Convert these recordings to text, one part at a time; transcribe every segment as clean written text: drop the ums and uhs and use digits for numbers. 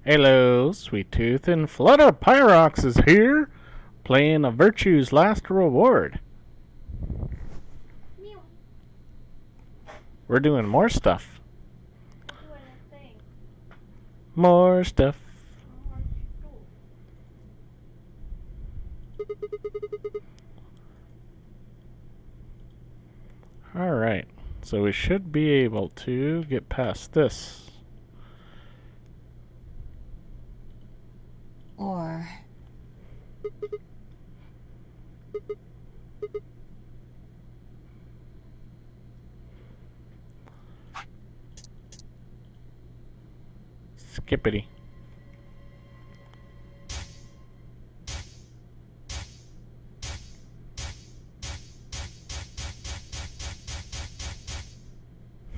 Hello, Sweet Tooth, and Flutter Pyrox is here, playing a Virtue's Last Reward. Meow. We're doing more stuff. Doing a thing. More stuff. Alright, so we should be able to get past this. Or... Skippity.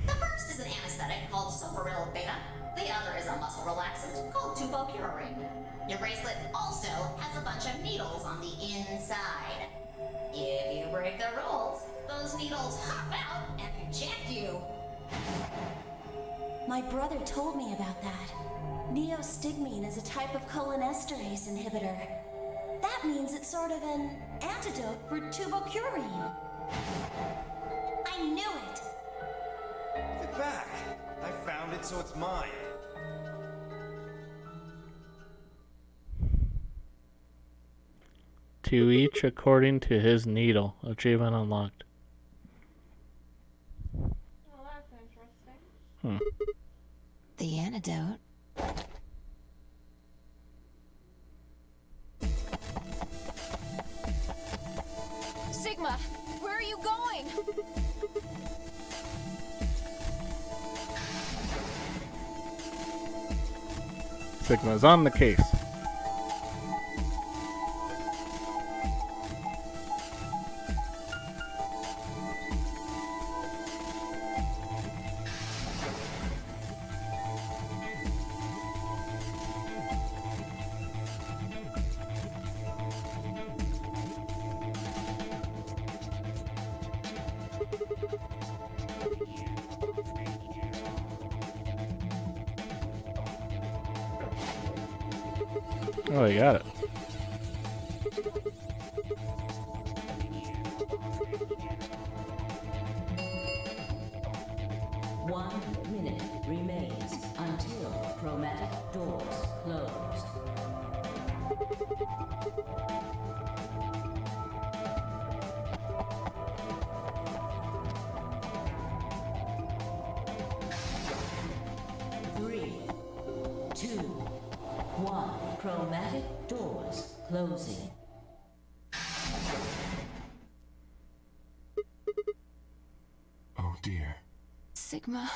The first is an anesthetic called Soparil Beta. The other is a muscle relaxant called Tubocurarine. Your bracelet also has a bunch of needles on the inside. If you break the rules, those needles hop out and inject you. My brother told me about that. Neostigmine is a type of cholinesterase inhibitor. That means it's sort of an antidote for tubocurarine. I knew it! Give it back. I found it, so it's mine. To each according to his needle. Achievement unlocked. Oh, that's interesting. The antidote. Sigma, where are you going? Sigma's on the case. Oh, you got it. One minute remains until chromatic doors close. Three, two, one. Chromatic doors closing. Oh dear. Sigma.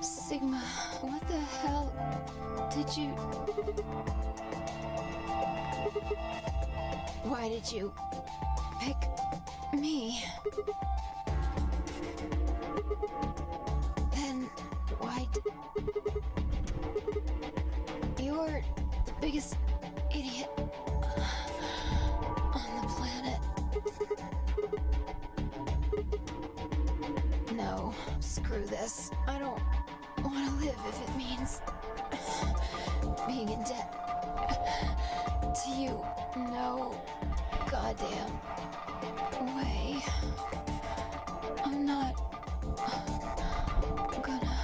Sigma, what the hell did you... Why did you pick me? Then why... You're the biggest idiot on the planet. No, screw this. I don't want to live forgive if it means being in debt to you. No goddamn way. I'm not gonna.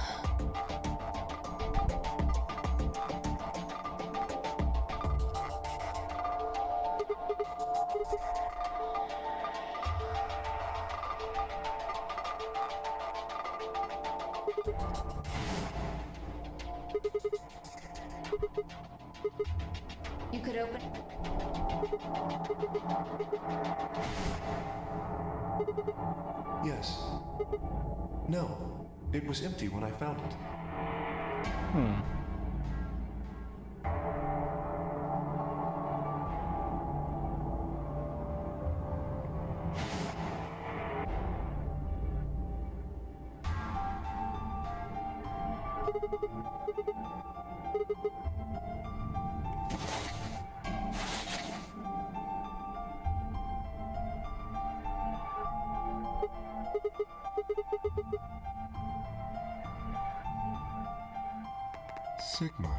You could open. Yes. No, it was empty when I found it. Sigma.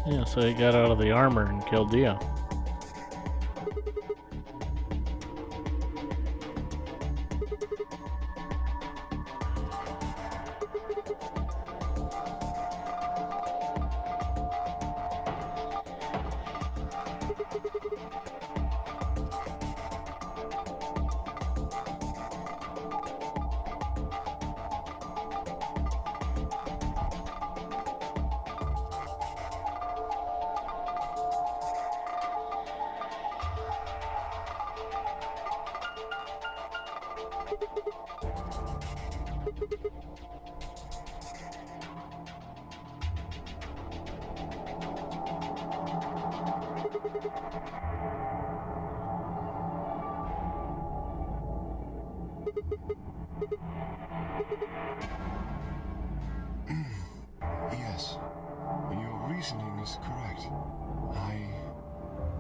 Yeah, so he got out of the armor and killed Dio. Yes, your reasoning is correct.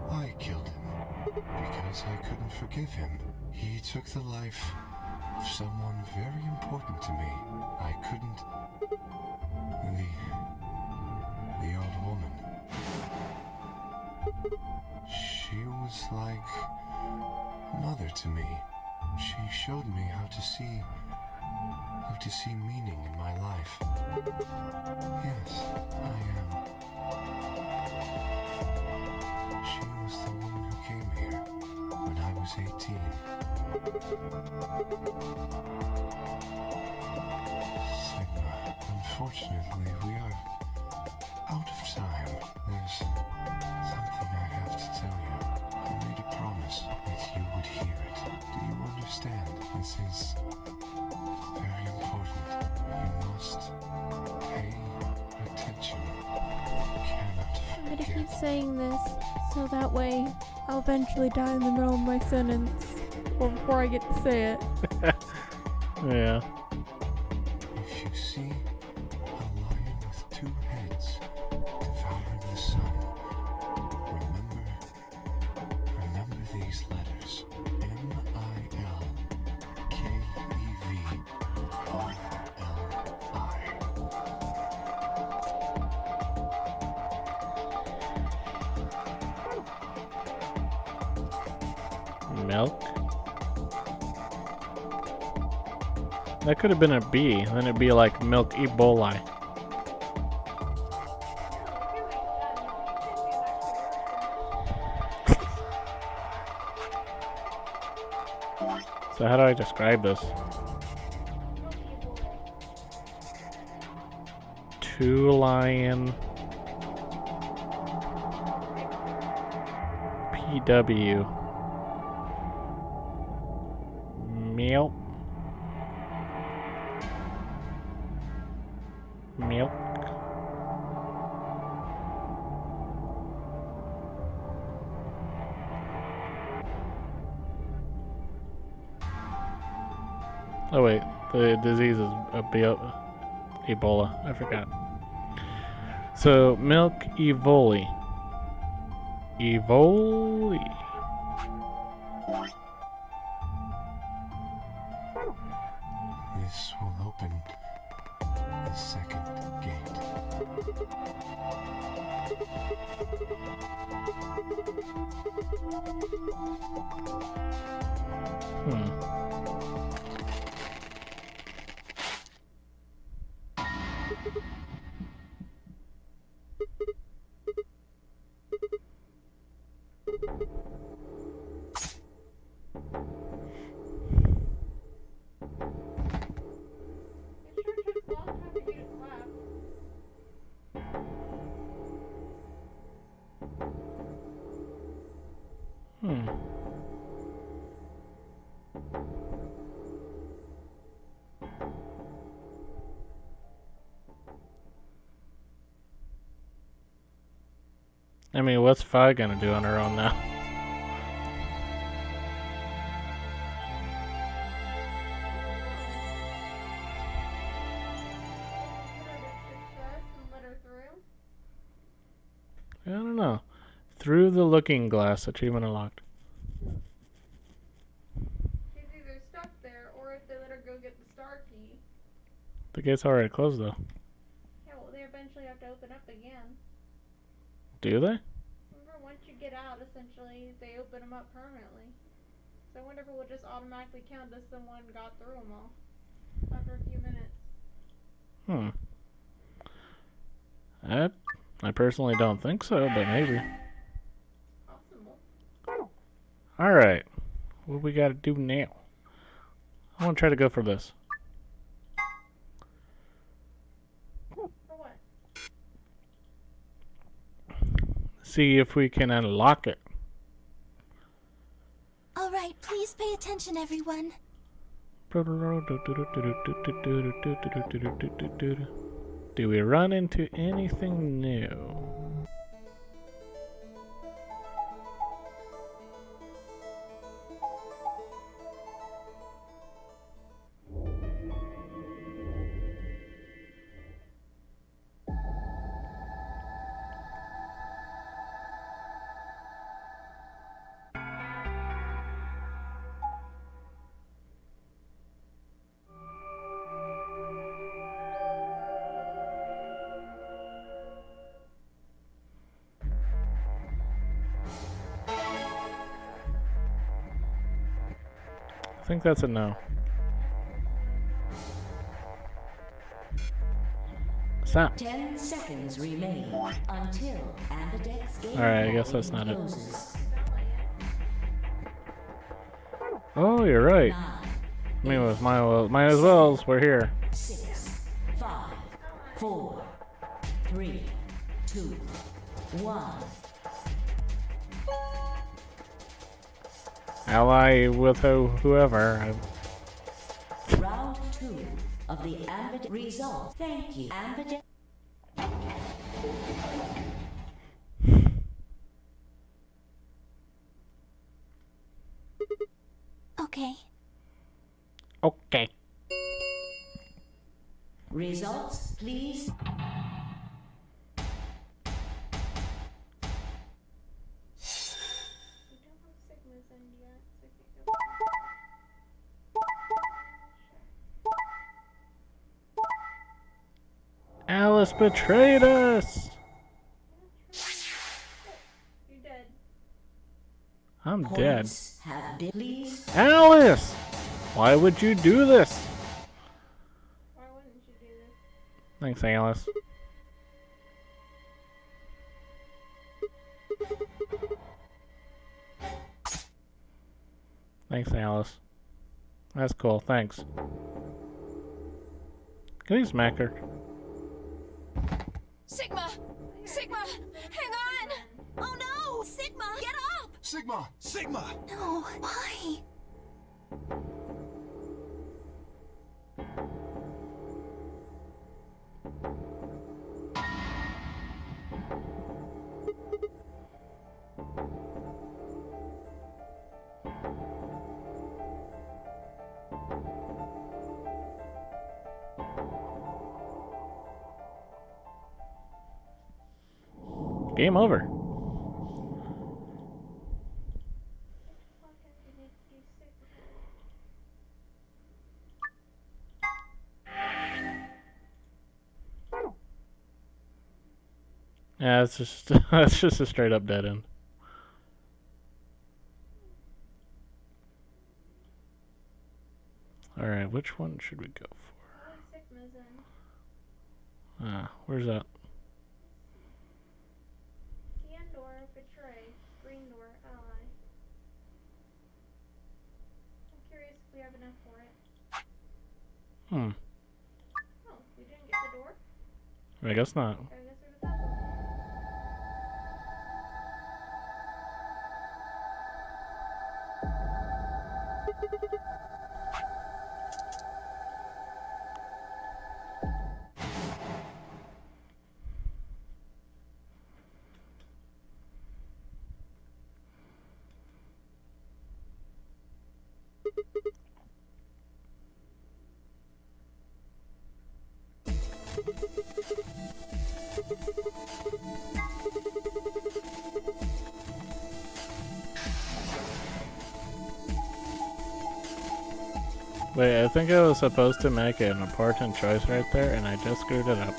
I killed him because I couldn't forgive him. He took the life of someone very important to me. I couldn't. The old woman. She was like mother to me. She showed me how to see meaning in my life. Yes, I am. She was the woman who came here when I was 18. Sigma, unfortunately, we are out of time. There's something I have to tell you. I made a promise that you would hear it. Do you understand? This is very important. You must pay attention. You cannot I'm gonna forget. keep saying this, so that way I'll eventually die in the middle of my sentence, or before I get to say it. Yeah. If you see a lion with two heads devouring the sun, remember these letters. M-I-L-K-E-V-R-L-I. Milk? That could have been a B, then it'd be like Milk Ebola. So how do I describe this? Two Lion PW Milk Oh wait, the disease is Ebola. I forgot. So Milk Evoli. This will open the second gate. I mean, what's Fi gonna do on her own now? I don't know. Through the Looking Glass, achievement unlocked. She's either stuck there, or if they let her go get the star key. The gate's already closed though. Yeah, well, they eventually have to open up again. Do they? Remember, once you get out, essentially, they open them up permanently. So I wonder if it will just automatically count as someone got through them all after a few minutes. I personally don't think so, but maybe. Possible. Alright. What we gotta do now? I wanna try to go for this. For what? See if we can unlock it. All right, please pay attention, everyone. Do we run into anything new? I think that's a no. Stop. 10 seconds remain until Ambidex's game Alright, I guess that's not it. closes. Oh, you're right. 9, I mean, with might as well, as we're here. 6, 5, 4, 3, 2, 1. Ally with whoever. Round 2 of the Ambidex result. Thank you, Ambidex. Okay. Okay. Results, please. We don't have Sigma's end yet, so I can't go. Alice betrayed us! You're dead. I'm dead. Points have been, please. Alice! Why would you do this? Why wouldn't you do this? Thanks, Alice. Thanks, Alice. That's cool, thanks. Can you smack her? Sigma! Sigma! Hang on! Oh no! Sigma! Get up! Sigma! Sigma! No, why? Game over. Yeah, it's just that's just a straight up dead end. All right, which one should we go for? Sigma's in. Where's that? Scan door, betray. Green door, ally. I'm curious if we have enough for it. Hmm. Oh, we didn't get the door? I guess not. I guess we without the door. Wait, I think I was supposed to make an important choice right there, and I just screwed it up.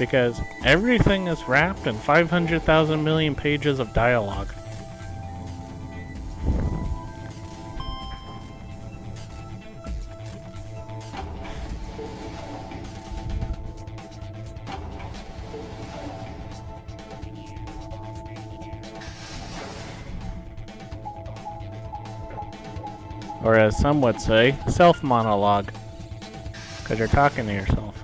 Because everything is wrapped in 500,000 million pages of dialogue. Or as some would say, self-monologue. Because you're talking to yourself.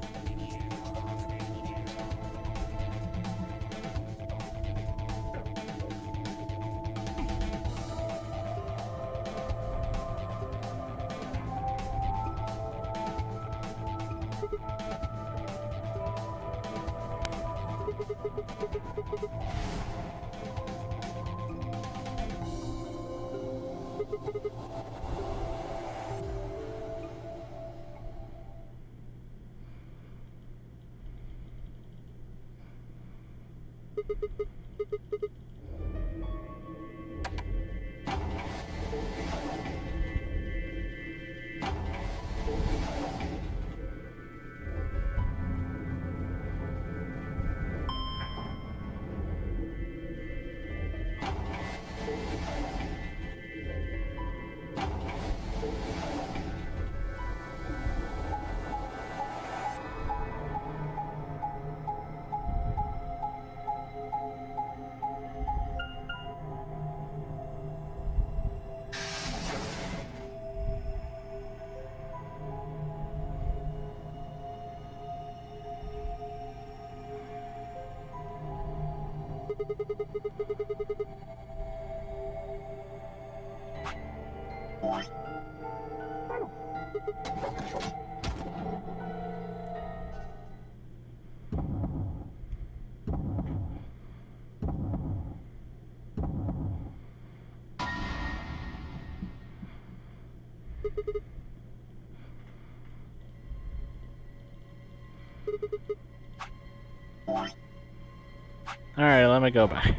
Alright, let me go back.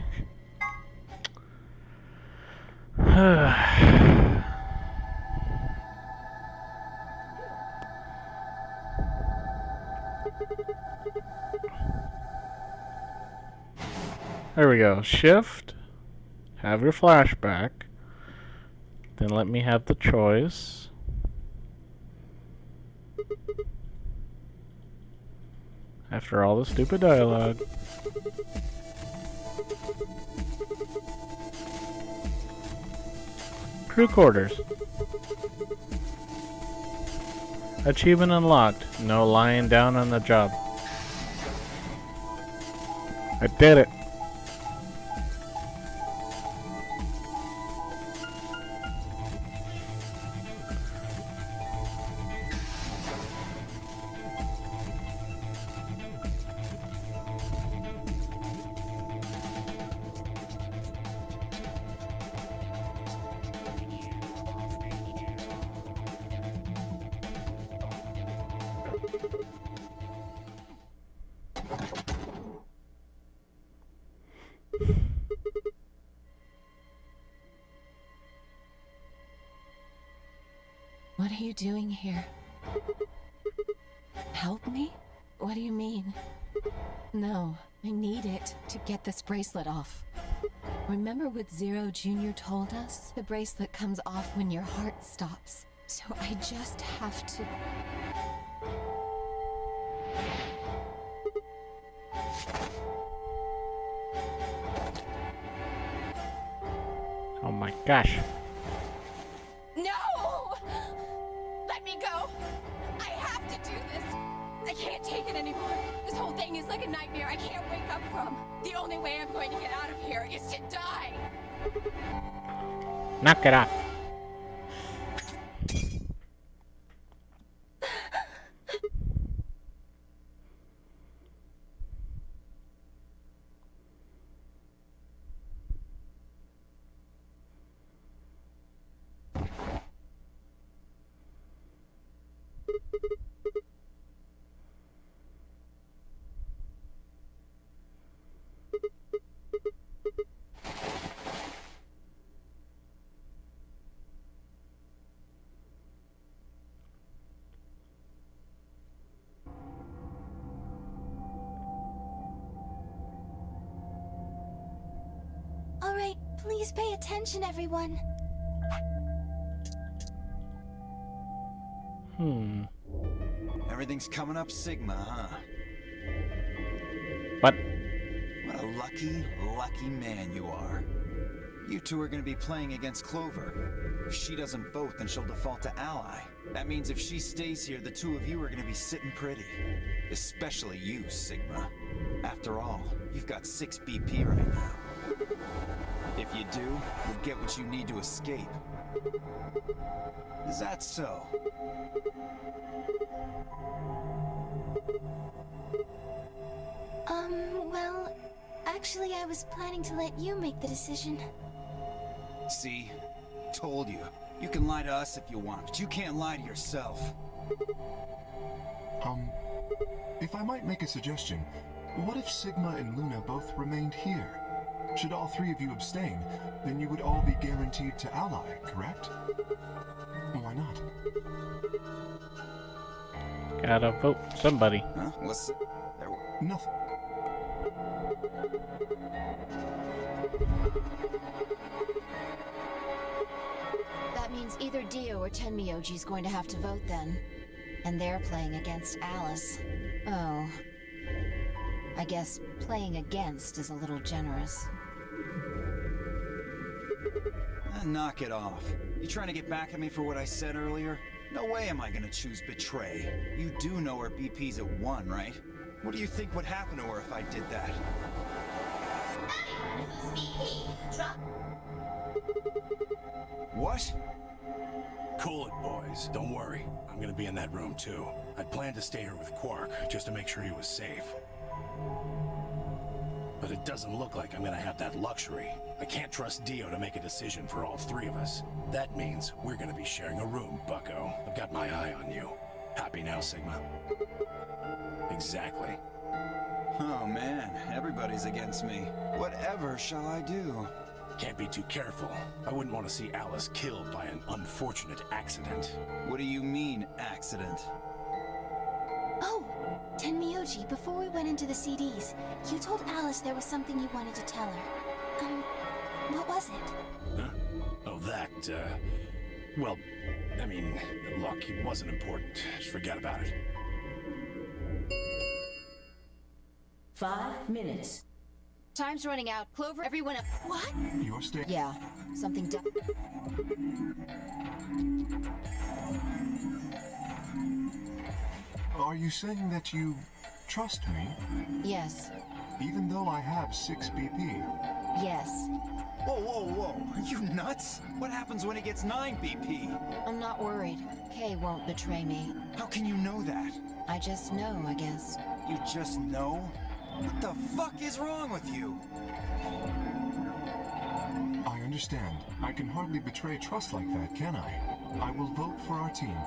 There we go. Shift. Have your flashback. Then let me have the choice. After all the stupid dialogue. Crew quarters. Achievement unlocked. No lying down on the job. I did it. What are you doing here? Help me? What do you mean? No, I need it to get this bracelet off. Remember what Zero Jr. told us? The bracelet comes off when your heart stops. So I just have to... Oh my gosh. No! Let me go! I have to do this! I can't take it anymore. This whole thing is like a nightmare I can't wake up from. The only way I'm going to get out of here is to die! Knock it off. All right, please pay attention, everyone. Everything's coming up Sigma, huh? What? What a lucky, lucky man you are. You two are gonna be playing against Clover. If she doesn't vote, then she'll default to Ally. That means if she stays here, the two of you are gonna be sitting pretty. Especially you, Sigma. After all, you've got 6 BP right now. If you do, you'll get what you need to escape. Is that so? Well, actually, I was planning to let you make the decision. See? Told you. You can lie to us if you want, but you can't lie to yourself. If I might make a suggestion, what if Sigma and Luna both remained here? Should all 3 of you abstain, then you would all be guaranteed to ally, correct? Why not? Gotta vote somebody. Huh? What's... there? Nothing. That means either Dio or Tenmyoji's going to have to vote then. And they're playing against Alice. Oh. I guess playing against is a little generous. Knock it off. You trying to get back at me for what I said earlier? No way am I gonna choose betray. You do know her BP's at 1, right? What do you think would happen to her if I did that? What? Cool it, boys. Don't worry. I'm gonna be in that room, too. I'd planned to stay here with Quark, just to make sure he was safe. But it doesn't look like I'm gonna have that luxury. I can't trust Dio to make a decision for all 3 of us. That means we're gonna be sharing a room, bucko. I've got my eye on you. Happy now, Sigma? Exactly. Oh man, everybody's against me. Whatever shall I do? Can't be too careful. I wouldn't want to see Alice killed by an unfortunate accident. What do you mean, accident? Oh, Tenmyoji, before we went into the CDs, you told Alice there was something you wanted to tell her. What was it? Huh? Oh, that, well, I mean, look, it wasn't important. Just forget about it. 5 minutes. Time's running out. Clover, everyone up. What? You're staying. Yeah, something Are you saying that you trust me, Yes. even though I have 6 BP? Yes. Whoa, whoa, whoa. Are you nuts? What happens when he gets 9 BP? I'm not worried. Kay won't betray me. How can you know that? I just know, I guess. You just know? What the fuck is wrong with you? I understand. I can hardly betray trust like that, can I? I will vote for our team.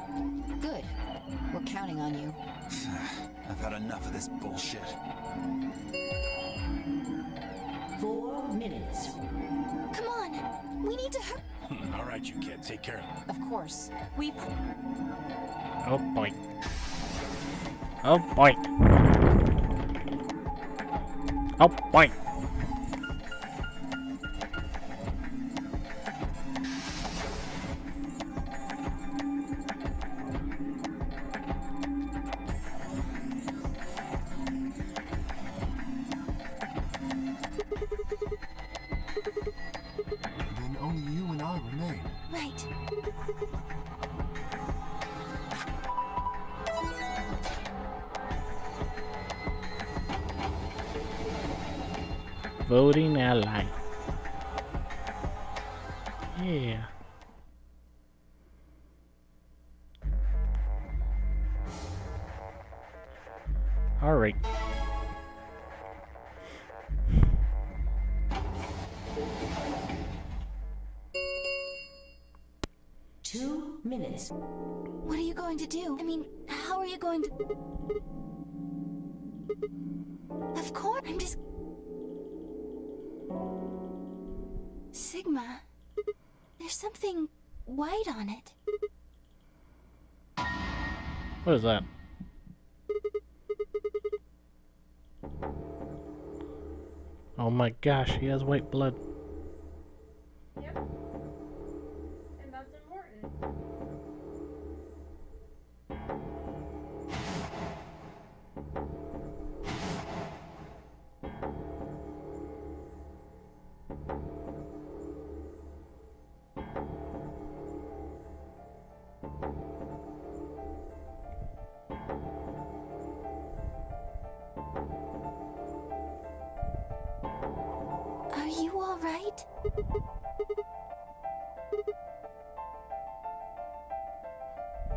Good. We're counting on you. I've had enough of this bullshit. 4 minutes. Come on, we need to hurry. All right, you kid, take care of it. Of course. Oh boy. Oh boy. Oh boy. Then only you and I remain. Right. Voting ally. Yeah. All right. Two minutes. What are you going to do? I mean, how are you going to... Of course, I'm just... Sigma, there's something white on it. What is that? Oh my gosh, he has white blood. Yep. And that's important. Are you all right?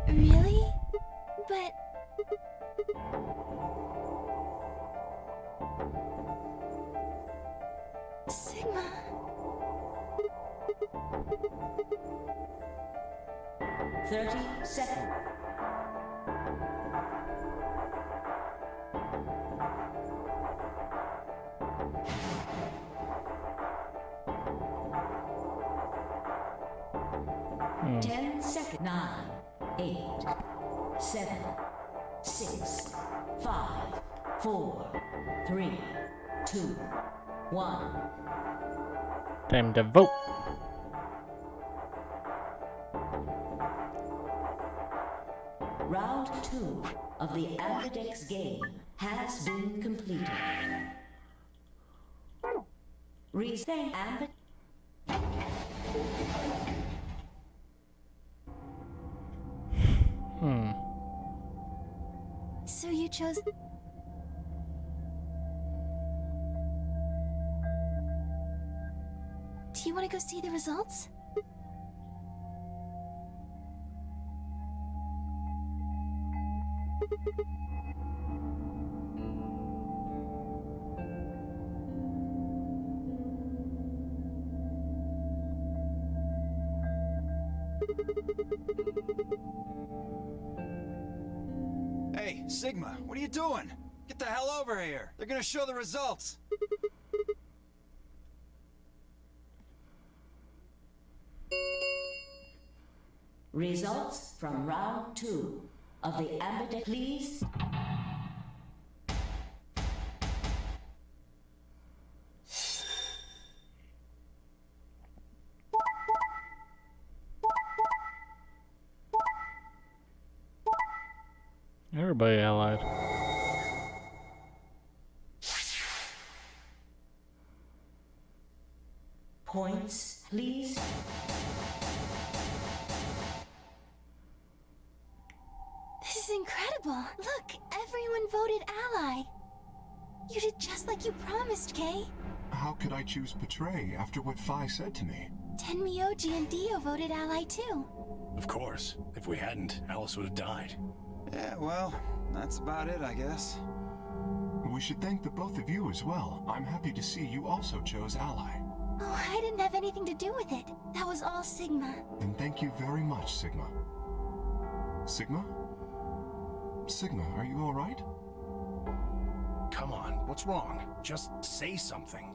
Really? But... Sigma... 30 seconds. Hmm. 10 seconds. 9, 8, 7, 6, 5, 4, 3, 2, 1. Time to vote. Round 2 of the Ambidex game has been completed. Thank Ambid. So you chose... Do you want to go see the results? Hey, Sigma, what are you doing? Get the hell over here. They're gonna show the results. Results from round 2 of the Ambidex. Please. Everybody allied. Points, please. This is incredible. Look, everyone voted ally. You did just like you promised, Kay. How could I choose Betray after what Phi said to me? Tenmyoji and Dio voted ally too. Of course. If we hadn't, Alice would have died. Yeah, well, that's about it, I guess. We should thank the both of you as well. I'm happy to see you also chose ally. Oh, I didn't have anything to do with it. That was all Sigma. Then thank you very much, Sigma. Sigma? Sigma, are you alright? Come on, what's wrong? Just say something.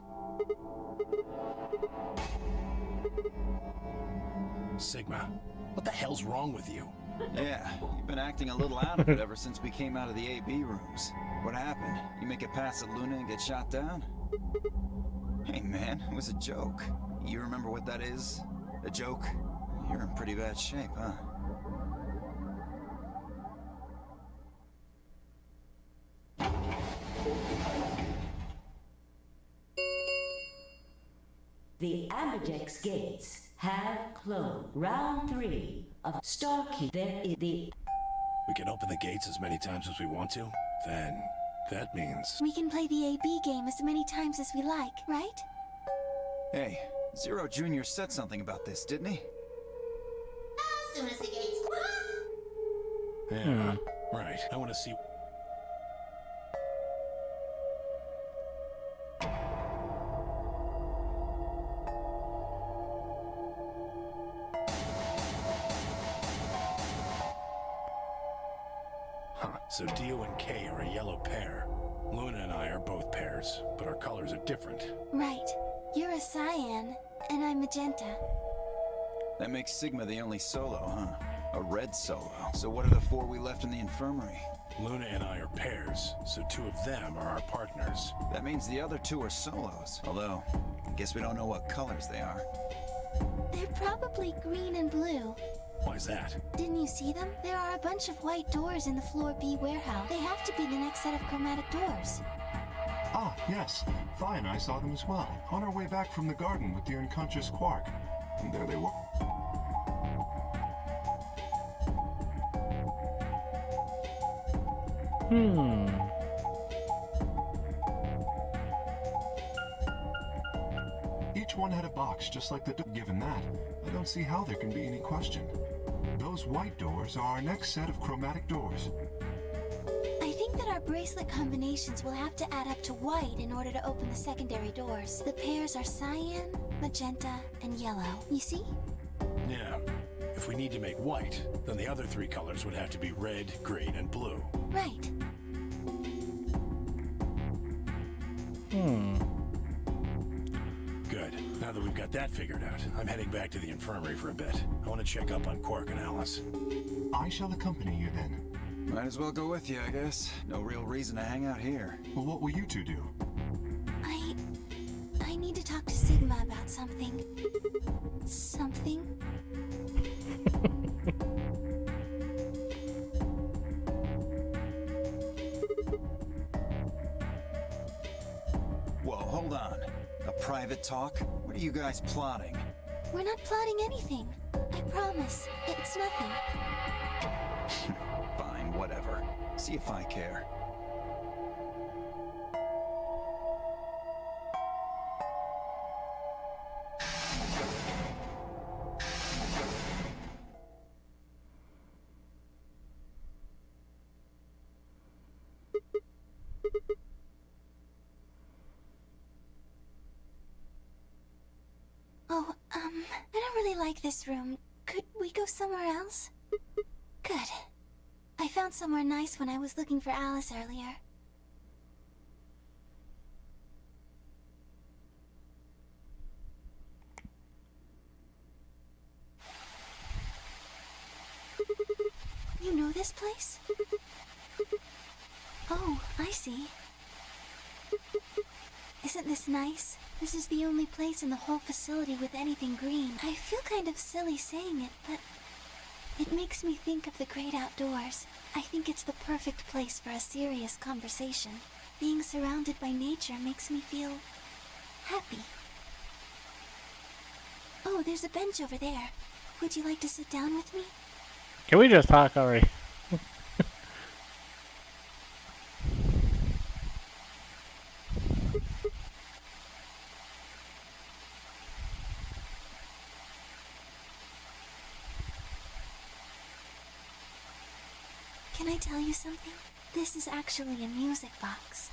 Sigma, what the hell's wrong with you? Yeah, you've been acting a little out of it ever since we came out of the AB rooms. What happened? You make it past at Luna and get shot down? Hey man, it was a joke. You remember what that is? A joke? You're in pretty bad shape, huh? The Ambidex gates have closed. Round 3 of Starkey. There is the... We can open the gates as many times as we want to? Then that means... We can play the AB game as many times as we like, right? Hey, Zero Jr. said something about this, didn't he? As soon as the gates... Yeah, right. I want to see... So Dio and Kay are a yellow pair. Luna and I are both pairs, but our colors are different. Right. You're a cyan, and I'm magenta. That makes Sigma the only solo, huh? A red solo. So what are the 4 we left in the infirmary? Luna and I are pairs, so 2 of them are our partners. That means the other 2 are solos. Although, I guess we don't know what colors they are. They're probably green and blue. Why's that? Didn't you see them? There are a bunch of white doors in the Floor B warehouse. They have to be the next set of chromatic doors. Ah, yes. Phi and I saw them as well, on our way back from the garden with the unconscious Quark. And there they were. Each one had a box just like the... Given that, I don't see how there can be any question. Those white doors are our next set of chromatic doors. I think that our bracelet combinations will have to add up to white in order to open the secondary doors. The pairs are cyan, magenta, and yellow. You see? Yeah. If we need to make white, then the other 3 colors would have to be red, green, and blue. Right. Good. Now that we've got that figured out, I'm heading back to the infirmary for a bit. I want to check up on Quark and Alice. I shall accompany you then. Might as well go with you, I guess. No real reason to hang out here. Well, what will you 2 do? I need to talk to Sigma about something. Something? Whoa, hold on. A private talk? What are you guys plotting? We're not plotting anything. I promise. It's nothing. Fine, whatever. See if I care. Oh, I don't really like this room. Could we go somewhere else? Good. I found somewhere nice when I was looking for Alice earlier. You know this place? Oh, I see. Isn't this nice? This is the only place in the whole facility with anything green. I feel kind of silly saying it, but it makes me think of the great outdoors. I think it's the perfect place for a serious conversation. Being surrounded by nature makes me feel happy. Oh, there's a bench over there. Would you like to sit down with me? Can we just talk already? Can I tell you something? This is actually a music box.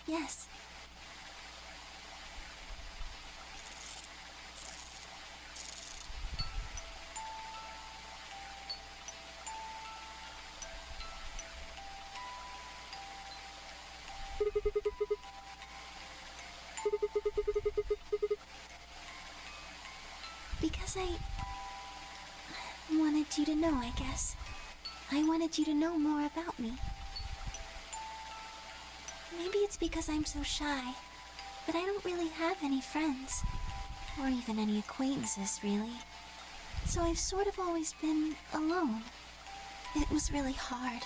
Yes. Because I wanted you to know, I guess. I wanted you to know more about me. Maybe it's because I'm so shy, but I don't really have any friends. Or even any acquaintances, really. So I've sort of always been alone. It was really hard.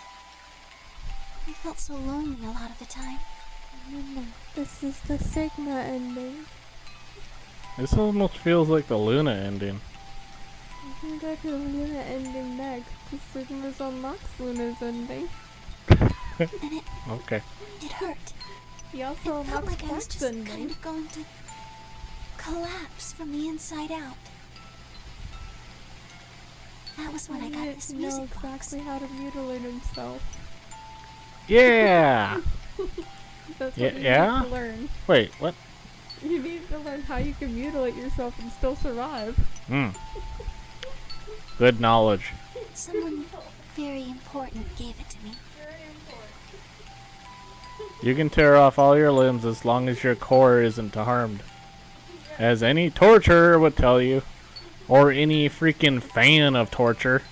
I felt so lonely a lot of the time. No, this is the Sigma ending. This almost feels like the Luna ending. We can go to the Luna ending next. The Sigma's unlocks Luna's ending. And Okay. it hurt. He also It felt unlocks like I was Quark's just ending. kind of going to collapse from the inside out. That was when I got this to know music box. exactly how to mutilate himself. Yeah! That's Yeah, what you yeah? need to learn. Wait, what? You need to learn how you can mutilate yourself and still survive. Hmm. Good knowledge. Someone very important gave it to me. You can tear off all your limbs as long as your core isn't harmed. As any torturer would tell you. Or any freaking fan of torture.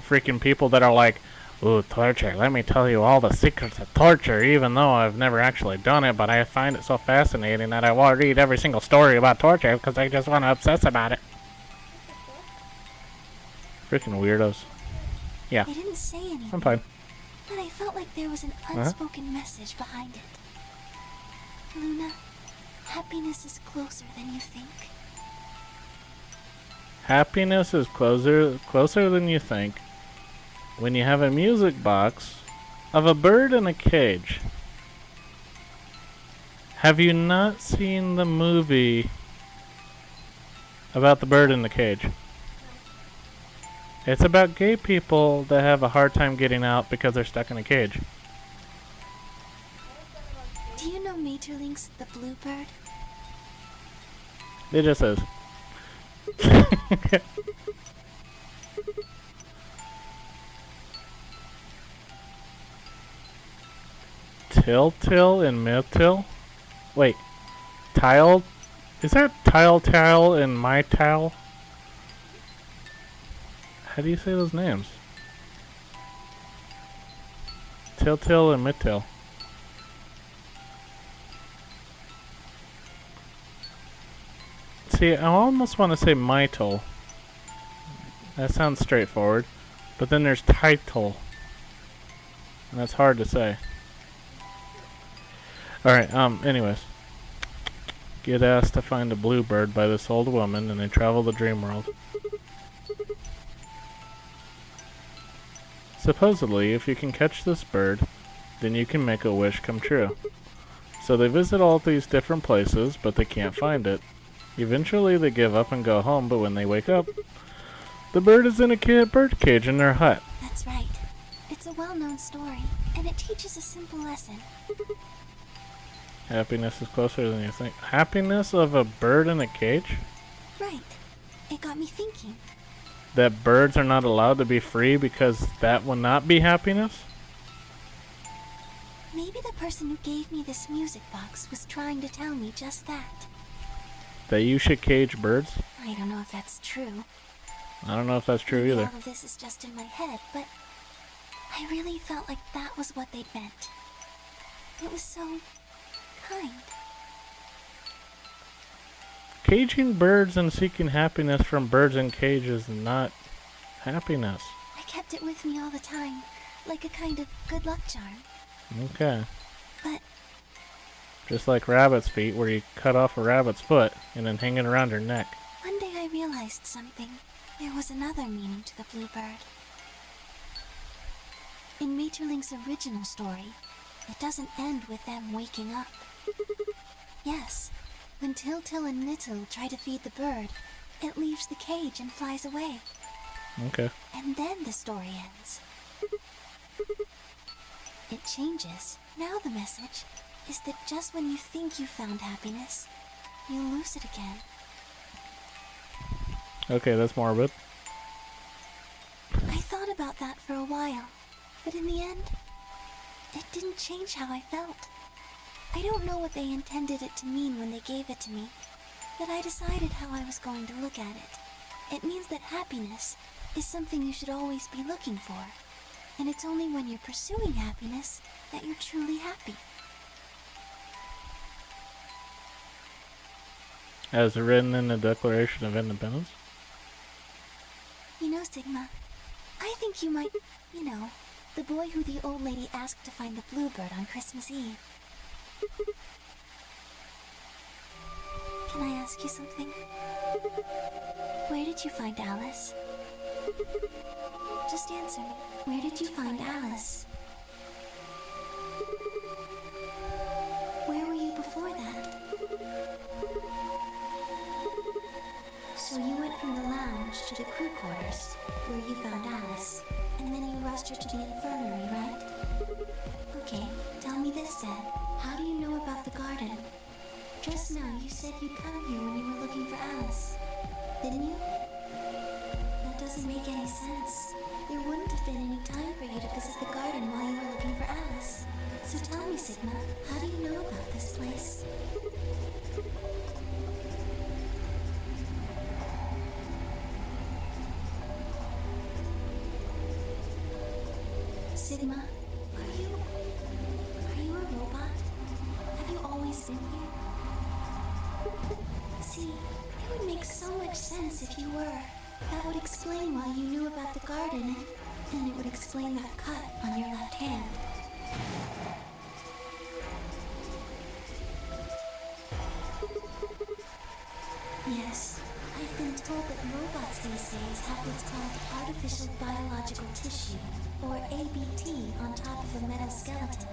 Freaking people that are like, ooh, torture, let me tell you all the secrets of torture, even though I've never actually done it, but I find it so fascinating that I want to read every single story about torture because I just want to obsess about it. Freaking weirdos. Yeah, They didn't say anything. I'm fine. But I felt like there was an unspoken message behind it. Luna, happiness is closer than you think. Happiness is closer than you think when you have a music box of a bird in a cage. Have you not seen the movie about the bird in the cage? It's about gay people that have a hard time getting out because they're stuck in a cage. Do you know Majorlink's The Bluebird? It just says. Till and Mytil? Wait. Tile? Is that Tile and My Tile? How do you say those names? Till and Mytil. See, I almost want to say Mytil. That sounds straightforward. But then there's Title. And that's hard to say. Alright, anyways. Get asked to find a bluebird by this old woman, and they travel the dream world. Supposedly, if you can catch this bird, then you can make a wish come true. So they visit all these different places, but they can't find it. Eventually they give up and go home, but when they wake up, the bird is in a bird cage in their hut. That's right. It's a well-known story, and it teaches a simple lesson. Happiness is closer than you think. Happiness of a bird in a cage? Right. It got me thinking. That birds are not allowed to be free because that will not be happiness? Maybe the person who gave me this music box was trying to tell me just that. That you should cage birds? I don't know if that's true. I don't know if that's true Maybe either. all of this is just in my head, but I really felt like that was what they meant. It was so kind. Caging birds and seeking happiness from birds in cages is not happiness. I kept it with me all the time, like a kind of good luck charm. Okay. But Just like rabbit's feet, where you cut off a rabbit's foot and then hang it around your neck. one day I realized something. There was another meaning to the bluebird. In Majorlink's original story, it doesn't end with them waking up. Yes, when Till and Mytil try to feed the bird, it leaves the cage and flies away. Okay. And then the story ends. it changes. Now the message is that just when you think you found happiness, you lose it again. Okay, that's morbid. I thought about that for a while, but in the end, it didn't change how I felt. I don't know what they intended it to mean when they gave it to me, but I decided how I was going to look at it. It means that happiness is something you should always be looking for, and it's only when you're pursuing happiness that you're truly happy. As written in the Declaration of Independence? You know, Sigma, I think you might, the boy who the old lady asked to find the bluebird on Christmas Eve. Can I ask you something? Where did you find Alice? Just answer me. Where did you find Alice? Where were you before that? So you went from the lounge to the crew quarters, where you found Alice, and then you rushed her to the infirmary, right? Okay, tell me this then. How do you know about the garden? Just now you said you'd come here when you were looking for Alice, didn't you? That doesn't make any sense. There wouldn't have been any time for you to visit the garden while you were looking for Alice. So tell me, Sigma, how do you know about this place? Sigma, are you a robot? Have you always been here? See, it would make so much sense if you were. That would explain why you knew about the garden, and it would explain that cut on your left hand. Yes, I've been told that robots these days have what's called artificial biological tissue, or ABT, on top of a metal skeleton.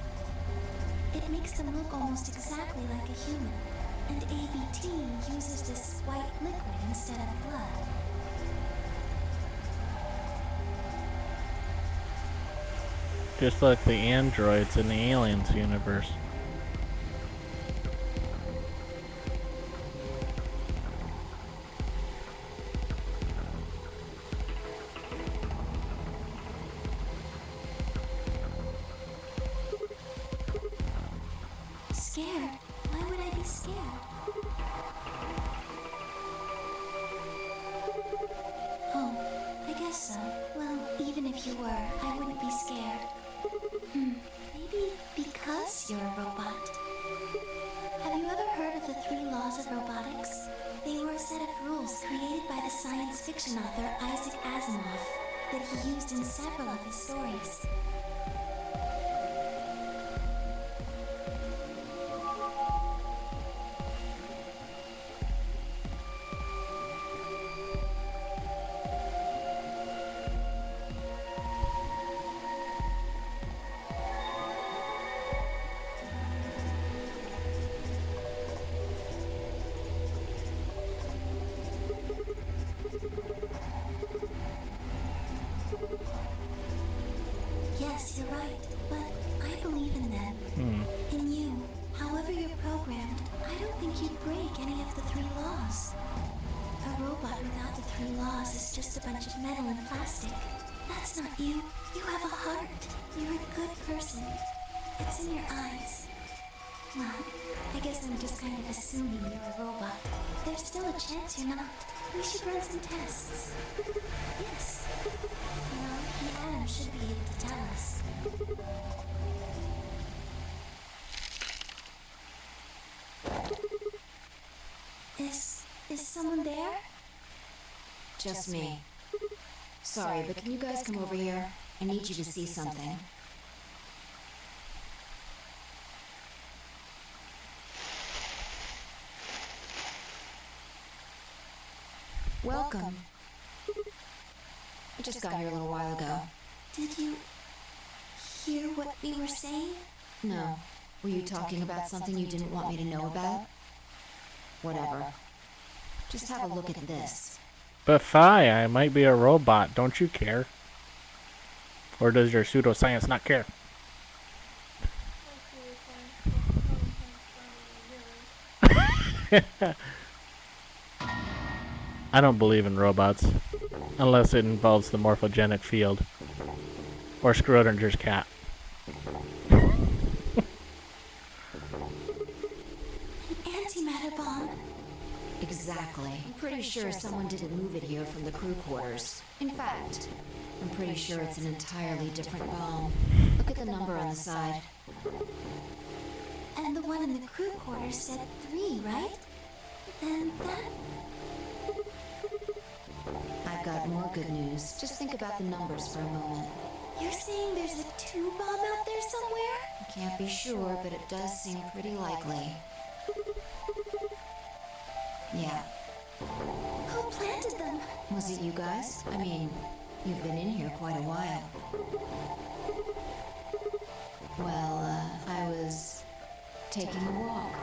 It makes them look almost exactly like a human, and ABT uses this white liquid instead of blood. Just like the androids in the Aliens universe. Scared? Why would I be scared? Oh, I guess so. Well, even if you were, I wouldn't be scared. Maybe because you're a robot. Have you ever heard of the 3 laws of robotics? They were a set of rules created by the science fiction author Isaac Asimov that he used in several of his stories. Yes, you're right, but I believe in them. In you. However you're programmed, I don't think you'd break any of the 3 laws. A robot without the 3 laws is just a bunch of metal and plastic. That's not you. You have a heart. You're a good person. It's in your eyes. Well, I guess I'm just kind of assuming you're a robot. There's still a chance you're not. We should run some tests. Yes. Well, the Atom should be able to tell us. Is someone there? Just me. Sorry, but can you guys come over here? I need you to see something. Welcome. I just got here a little while ago. Did you hear what we were saying? No. Were you talking about something you didn't want me to know about? Whatever. Just have a look at this. But Phi, I might be a robot. Don't you care? Or does your pseudoscience not care? I don't believe in robots. Unless it involves the morphogenic field. Or Schrodinger's cat. Antimatter bomb. Exactly. I'm pretty sure someone didn't move it here from the crew quarters. In fact, I'm pretty sure it's an entirely different bomb. Look at the number on the side. And the one in the crew quarters said 3, right? Then that... I've got more good news. Just think about the numbers for a moment. You're saying there's a 2 bomb out there somewhere? I can't be sure, but it does seem pretty likely. Yeah. Who planted them? Was it you guys? I mean, you've been in here quite a while. Well, I was taking a walk.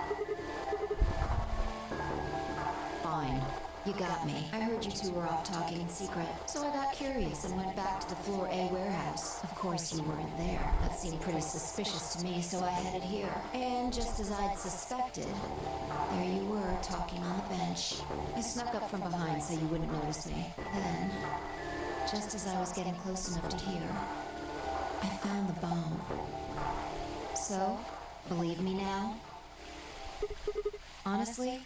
Fine. You got me. I heard you two were off talking in secret, so I got curious and went back to the Floor A warehouse. Of course, you weren't there. That seemed pretty suspicious to me, so I headed here. And just as I'd suspected, there you were, talking on the bench. I snuck up from behind so you wouldn't notice me. Then, just as I was getting close enough to hear, I found the bomb. So, believe me now? Honestly,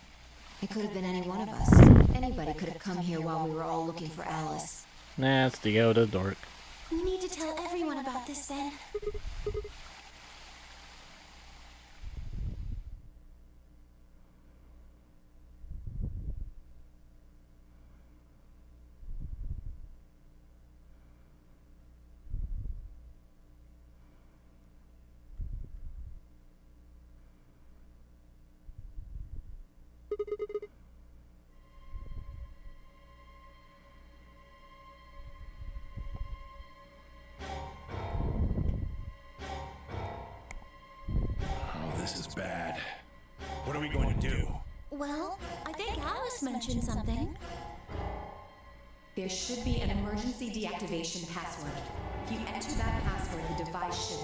it could have been any one of us. Anybody could have come here while we were all looking for Alice. Nah, it's Dio the dork. We need to tell everyone about this then. This is bad. What are we going to do? Well, I think Alice mentioned something. There should be an emergency deactivation password. If you enter that password, the device should...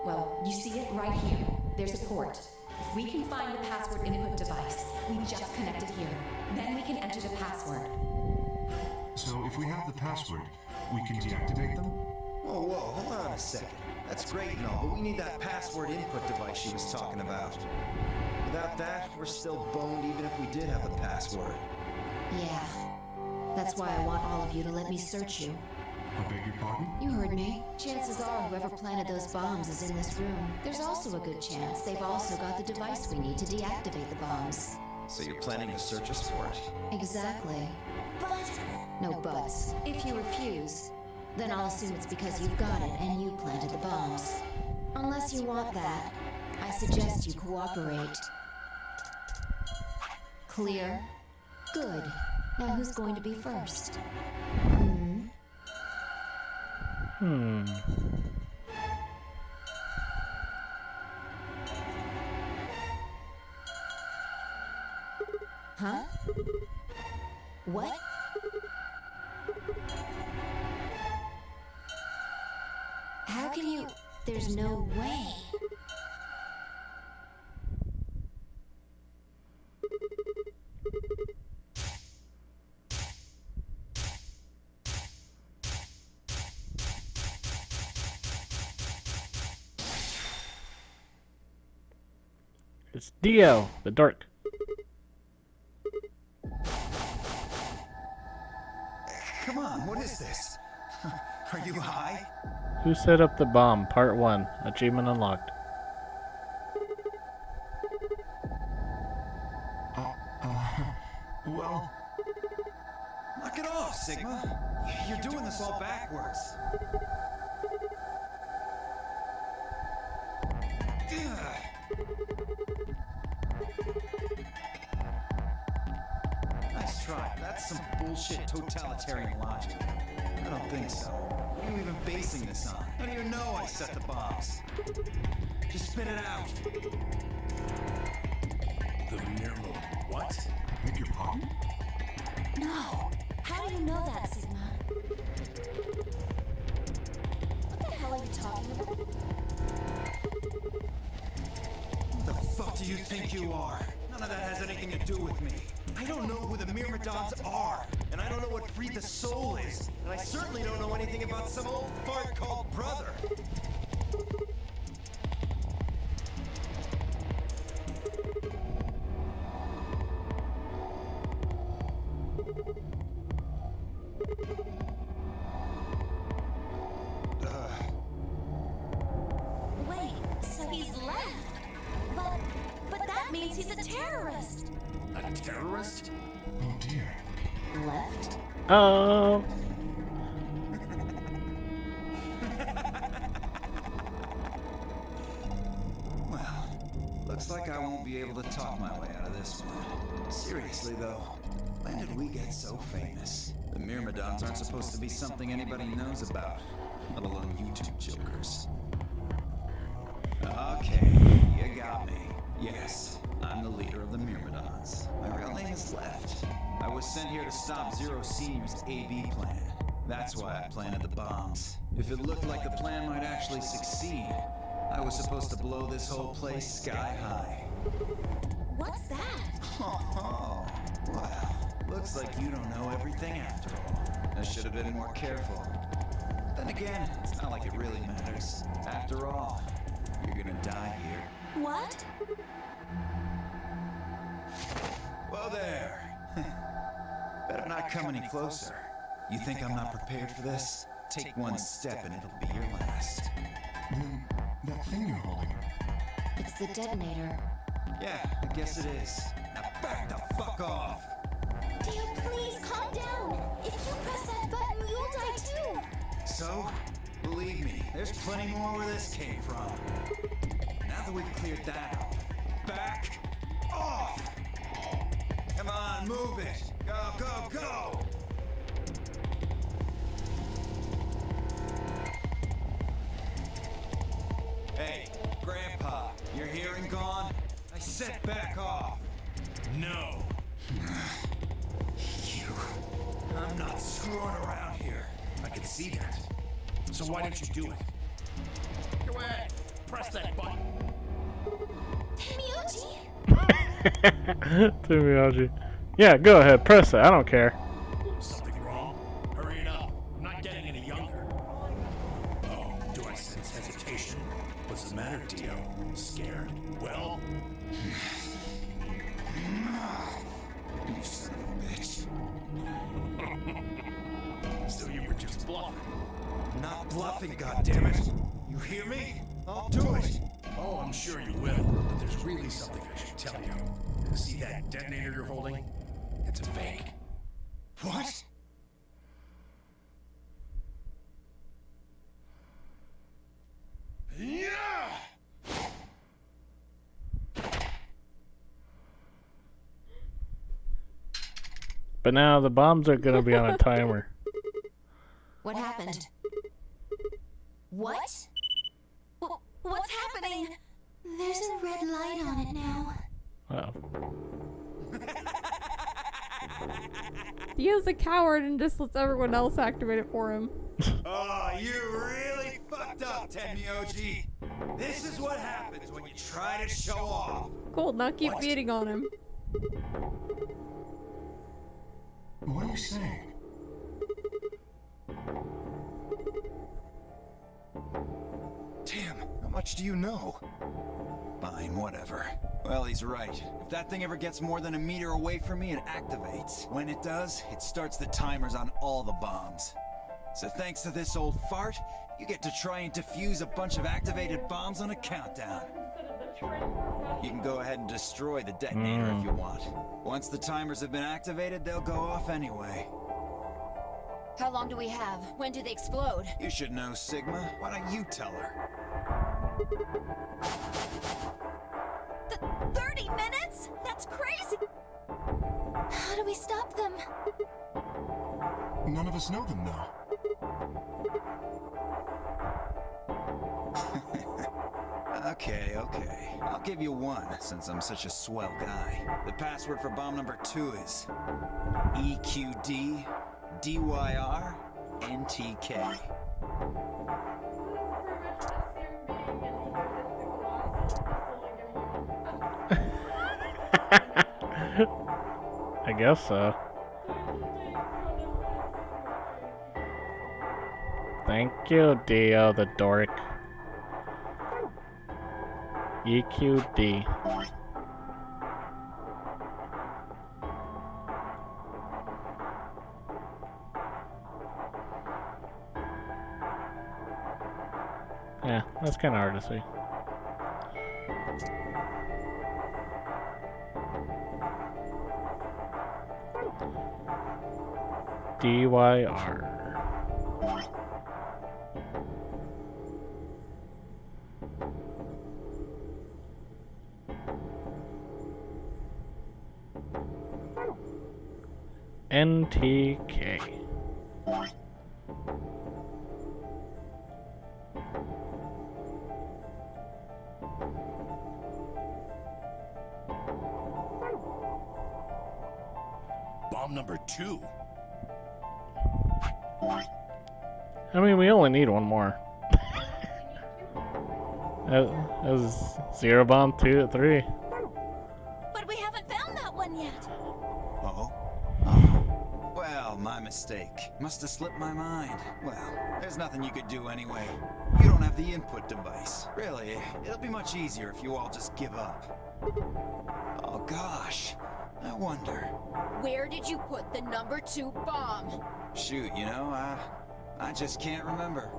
Well, you see it right here. There's a port. If we can find the password input device, we just connect it here. Then we can enter the password. So if we have the password, we can deactivate them? Whoa, hold on a second. That's great and all, but we need that password input device she was talking about. Without that, we're still boned even if we did have the password. Yeah. That's why I want all of you to let me search you. I beg your pardon? You heard me. Chances are whoever planted those bombs is in this room. There's also a good chance they've also got the device we need to deactivate the bombs. So you're planning to search us for it? Exactly. But... No buts. If you refuse, then I'll assume it's because you've got it and you planted the bombs. Unless you want that, I suggest you cooperate. Clear? Good. Now who's going to be first? Huh? What? How can you... There's no way. It's Dio, the dork. Come on, what is this? Are you high? Who set up the bomb? Part 1. Achievement unlocked. Well... Knock it off, Sigma. You're doing this all backwards. Nice try. That's some bullshit totalitarian logic. I don't think so. What are you even basing this on? I don't even know I set the bombs. Just spit it out. The Mirror. What? I beg your pardon? No. How do you know that, Sigma? What the hell are you talking about? What the fuck do you think you are? None of that has anything to do with me. I don't know who the Myrmidons are, and I don't know what Free the Soul is, and I certainly don't know anything about some old fart called Brother. Wait, so he's left? But that means he's a terrorist. A terrorist? Oh dear. Left? Oh. Well, looks like I won't be able to talk my way out of this one. Seriously though, when did we get so famous? The Myrmidons aren't supposed to be something anybody knows about, let alone you two jokers. Okay, you got me. Yes, I'm the leader of the Myrmidons. My real name is Left. I was sent here to stop Zero Senior's AB plan. That's why I planted the bombs. If it looked like the plan might actually succeed, I was supposed to blow this whole place sky high. What's that? Oh, well, looks like you don't know everything after all. I should have been more careful. Then again, it's not like it really matters. After all, you're gonna die here. What? Well, there. Better not come any closer. You think I'm not prepared for this? Take one step and it'll be your last. Then that thing you're holding. It's the detonator. Yeah, I guess it is. Now back the fuck off! Dio, please calm down. If you press that button, you'll die too. So, believe me, there's plenty more where this came from. Now that we've cleared that out, back off! Come on, move it! Go, go, go! Hey, Grandpa, your hearing gone? I said back off! No. You... I'm not screwing around here. I can see that. So why don't you do it? Go ahead. Press that button. Timioji. Yeah, go ahead, press it. I don't care. Something wrong? Hurry it up. I'm not getting any younger. Oh, do I sense hesitation? What's the matter, Dio? Scared? Well? You son of a bitch. So you were just bluffing? Not bluffing, goddammit! You hear me? I'll do it! Oh, I'm sure you will, but there's really something I should tell you. See that detonator you're holding? It's a fake. What? Yeah! But now the bombs are gonna be on a timer. What happened? What? What's happening? There's a red light on it now. Oh. Dio's a coward and just lets everyone else activate it for him. Oh, you really fucked up, Tenmyoji. This is what happens when you try to show off. Cool, now keep beating on him. What are you saying? Damn, how much do you know? Fine, whatever. Well, he's right. If that thing ever gets more than a meter away from me, it activates. When it does, it starts the timers on all the bombs. So thanks to this old fart, you get to try and defuse a bunch of activated bombs on a countdown. You can go ahead and destroy the detonator if you want. Once the timers have been activated, they'll go off anyway. How long do we have? When do they explode? You should know, Sigma. Why don't you tell her? 30 minutes? That's crazy! How do we stop them? None of us know them, though. Okay. I'll give you one, since I'm such a swell guy. The password for bomb number 2 is EQD DYR NTK. I guess so. Thank you, Dio the dork. EQD. Yeah, that's kind of hard to see. DYR. NTK. Bomb number 2. I mean, we only need one more. That was 0 bomb 2 3. But we haven't found that one yet. Oh? Well, my mistake. Must have slipped my mind. Well, there's nothing you could do anyway. You don't have the input device. Really, it'll be much easier if you all just give up. Oh gosh, I wonder. Where did you put the number 2 bomb? Shoot, you know, I just can't remember.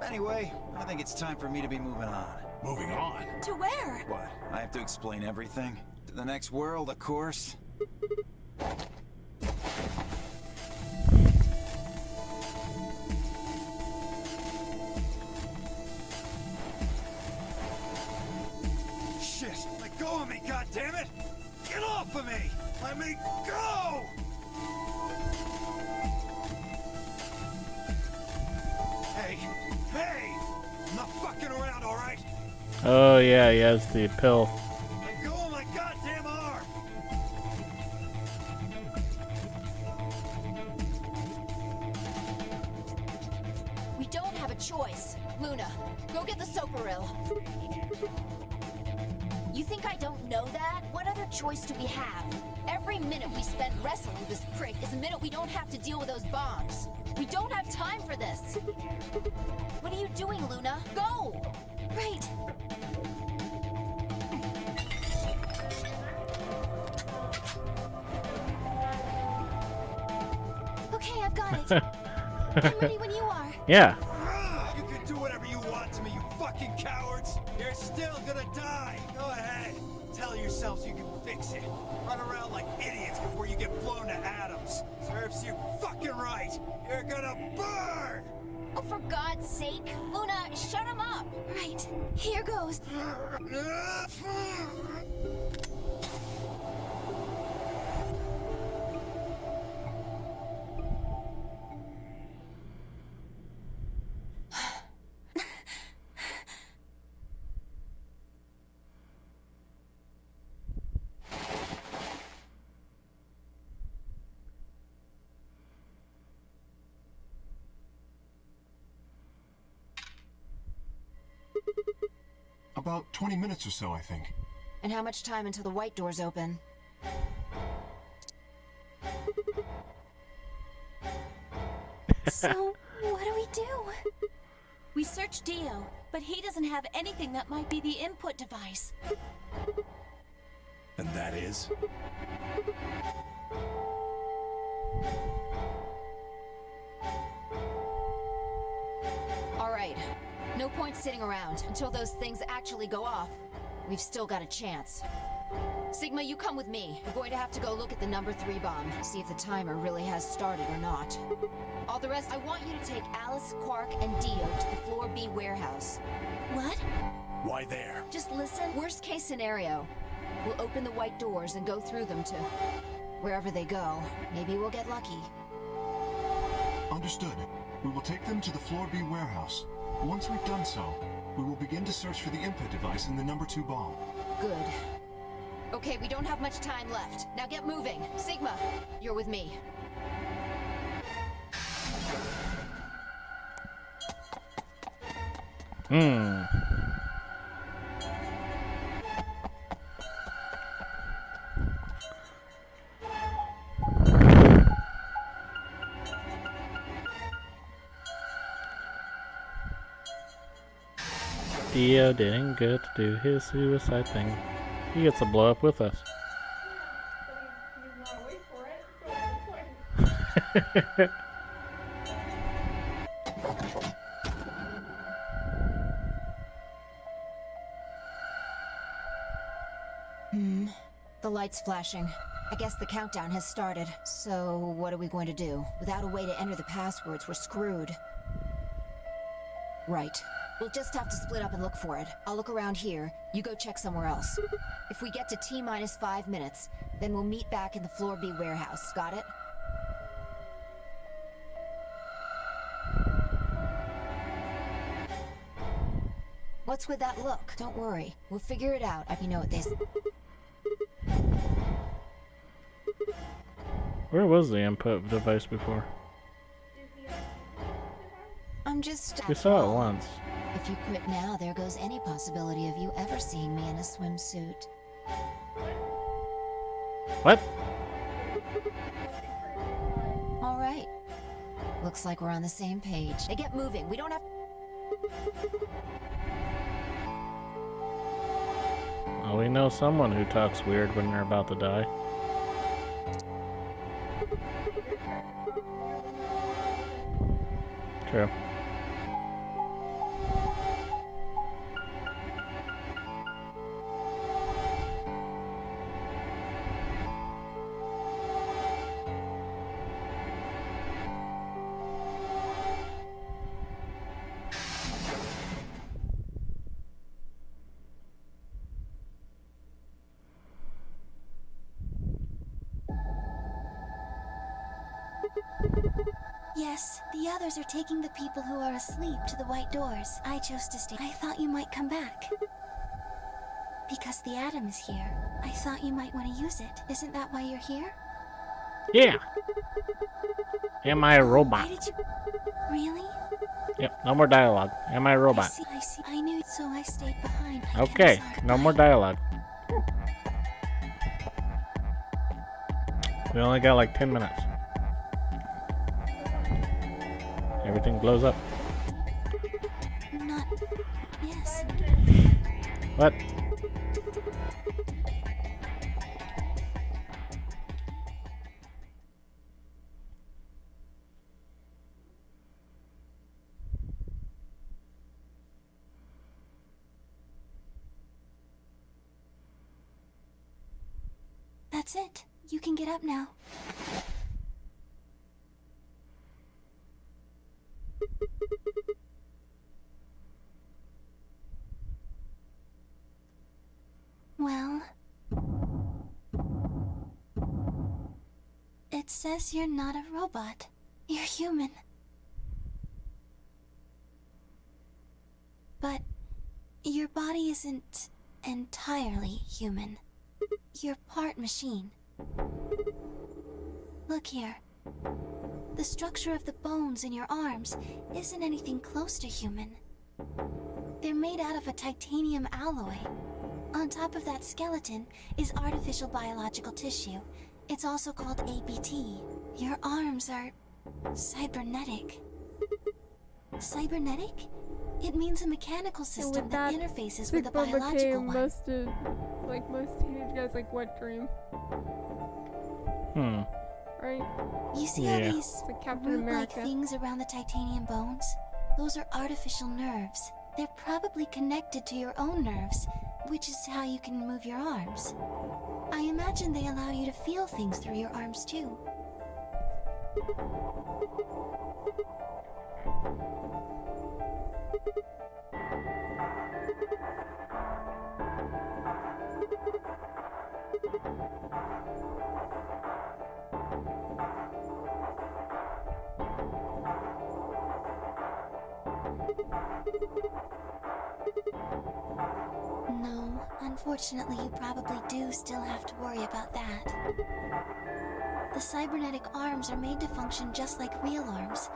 Anyway, I think it's time for me to be moving on. Moving on? To where? What? I have to explain everything? To the next world, of course. Shit! Let go of me, goddammit! Get off of me! Let me go! Hey! Hey! I'm not fucking around, alright? Oh yeah, he has the pill. Let go of my goddamn arm! We don't have a choice. Luna, go get the Soparil. You think I don't know that? What other choice do we have? Every minute we spend wrestling this prick is a minute we don't have to deal with those bombs. We don't have time for this. What are you doing, Luna? Go! Right. Okay, I've got it. I'm ready when you are. Yeah. You can do whatever you want to me, you fucking cowards! You're still gonna die! Go ahead! Tell yourselves you can fix it. Run around like idiots before you get blown to atoms. Serves you fucking right! You're gonna burn! Oh, for God's sake. Luna, shut him up. Right. Here goes. About 20 minutes or so, I think. And how much time until the white doors open? So, what do we do? We searched Dio, but he doesn't have anything that might be the input device. And that is? All right. No point sitting around until those things actually go off. We've still got a chance. Sigma, you come with me. We're going to have to go look at the number 3 bomb, see if the timer really has started or not. All the rest, I want you to take Alice, Quark, and Dio to the Floor B warehouse. What? Why there? Just listen. Worst case scenario. We'll open the white doors and go through them to wherever they go. Maybe we'll get lucky. Understood. We will take them to the Floor B warehouse. Once we've done so, we will begin to search for the input device in the number 2 bomb. Good. Okay, we don't have much time left. Now get moving. Sigma, you're with me. Dio didn't get to do his suicide thing. He gets to blow up with us. He's not awake for it, so what's the point? The light's flashing. I guess the countdown has started. So, what are we going to do? Without a way to enter the passwords, we're screwed. Right. We'll just have to split up and look for it. I'll look around here. You go check somewhere else. If we get to T-minus 5 minutes, then we'll meet back in the Floor B warehouse. Got it? What's with that look? Don't worry. We'll figure it out. You know what they... Where was the input device before? I'm just... We saw it once. If you quit now, there goes any possibility of you ever seeing me in a swimsuit. What? All right. Looks like we're on the same page. They get moving. We don't have... Well, we know someone who talks weird when they're about to die. True. Yes, the others are taking the people who are asleep to the white doors. I chose to stay. I thought you might come back. Because the atom is here. I thought you might want to use it. Isn't that why you're here? Yeah. Am I a robot? Why did you... Really? Yep, no more dialogue. Am I a robot? I see. I knew, so I stayed behind. Okay, no more dialogue. We only got like 10 minutes. Everything blows up. Not... Yes. What? That's it. You can get up now. Well... It says you're not a robot. You're human. But your body isn't entirely human. You're part machine. Look here. The structure of the bones in your arms isn't anything close to human. They're made out of a titanium alloy. On top of that skeleton is artificial biological tissue. It's also called ABT. Your arms are cybernetic. Cybernetic? It means a mechanical system that interfaces with a biological one. Most teenage guys like wet dream. Right? You see all these like Captain root-like America. things around the titanium bones? Those are artificial nerves. They're probably connected to your own nerves, which is how you can move your arms. I imagine they allow you to feel things through your arms too. No, unfortunately you probably do still have to worry about that. The cybernetic arms are made to function just like real arms,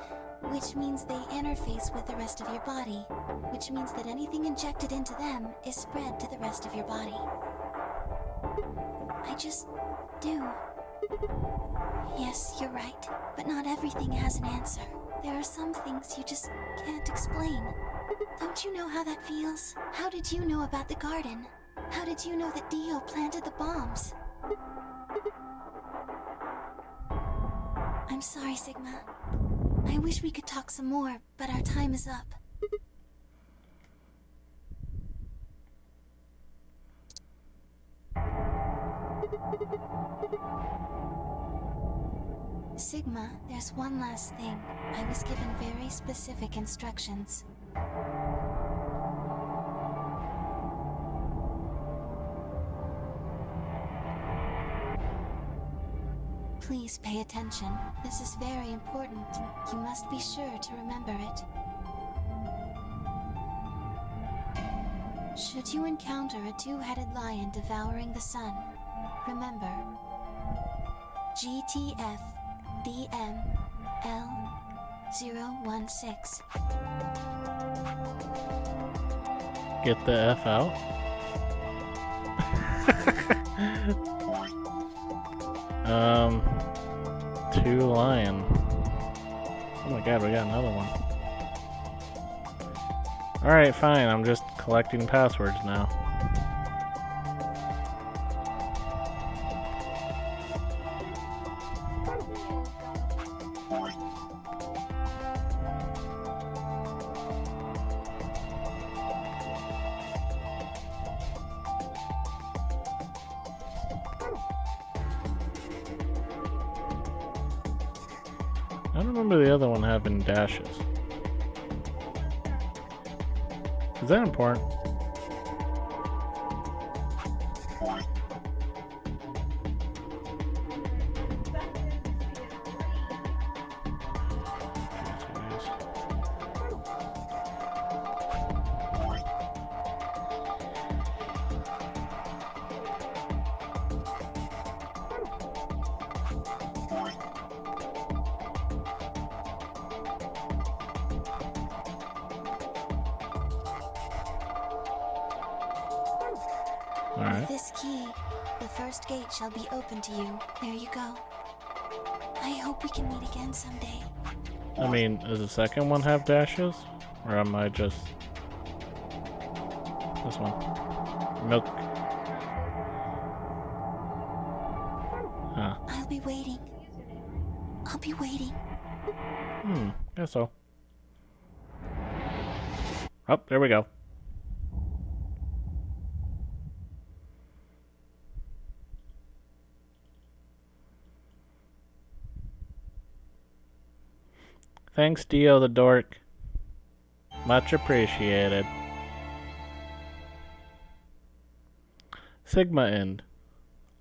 which means they interface with the rest of your body, which means that anything injected into them is spread to the rest of your body. I just do. Yes, you're right, but not everything has an answer. There are some things you just can't explain. Don't you know how that feels? How did you know about the garden? How did you know that Dio planted the bombs? I'm sorry, Sigma. I wish we could talk some more, but our time is up. Sigma, there's one last thing. I was given very specific instructions. Please pay attention. This is very important. You must be sure to remember it. Should you encounter a two-headed lion devouring the sun, remember GTF DML016. Get the F out. Two lion. Oh my god, we got another one. Alright, fine, I'm just collecting passwords now. I don't remember the other one having dashes. Is that important? With this key, the first gate shall be open to you. There you go. I hope we can meet again someday. I mean, does the second one have dashes? Or am I just... this one? Milk. Huh. I'll be waiting. I'll be waiting. Guess so. Oh, there we go. Thanks, Dio the Dork. Much appreciated. Sigma End.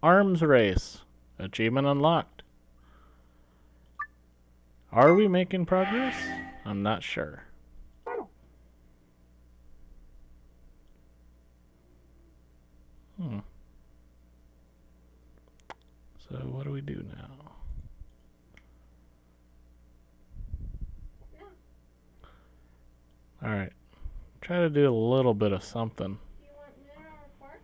Arms Race. Achievement unlocked. Are we making progress? I'm not sure. So what do we do now? Alright. Try to do a little bit of something. Do you want Luna or Quark?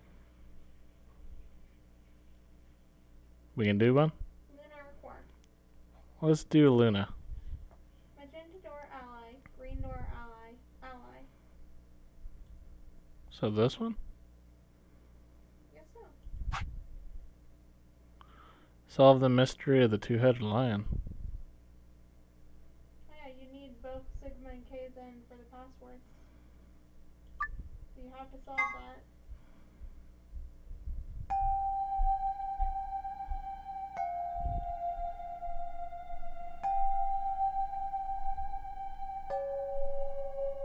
We can do one? Luna or Quark? Let's do Luna. Magenta door ally, green door ally, ally. So this one? Guess so. Solve the mystery of the two-headed lion. Oh yeah, you need both Sigma and Kaizen for the passwords. So you have to solve that.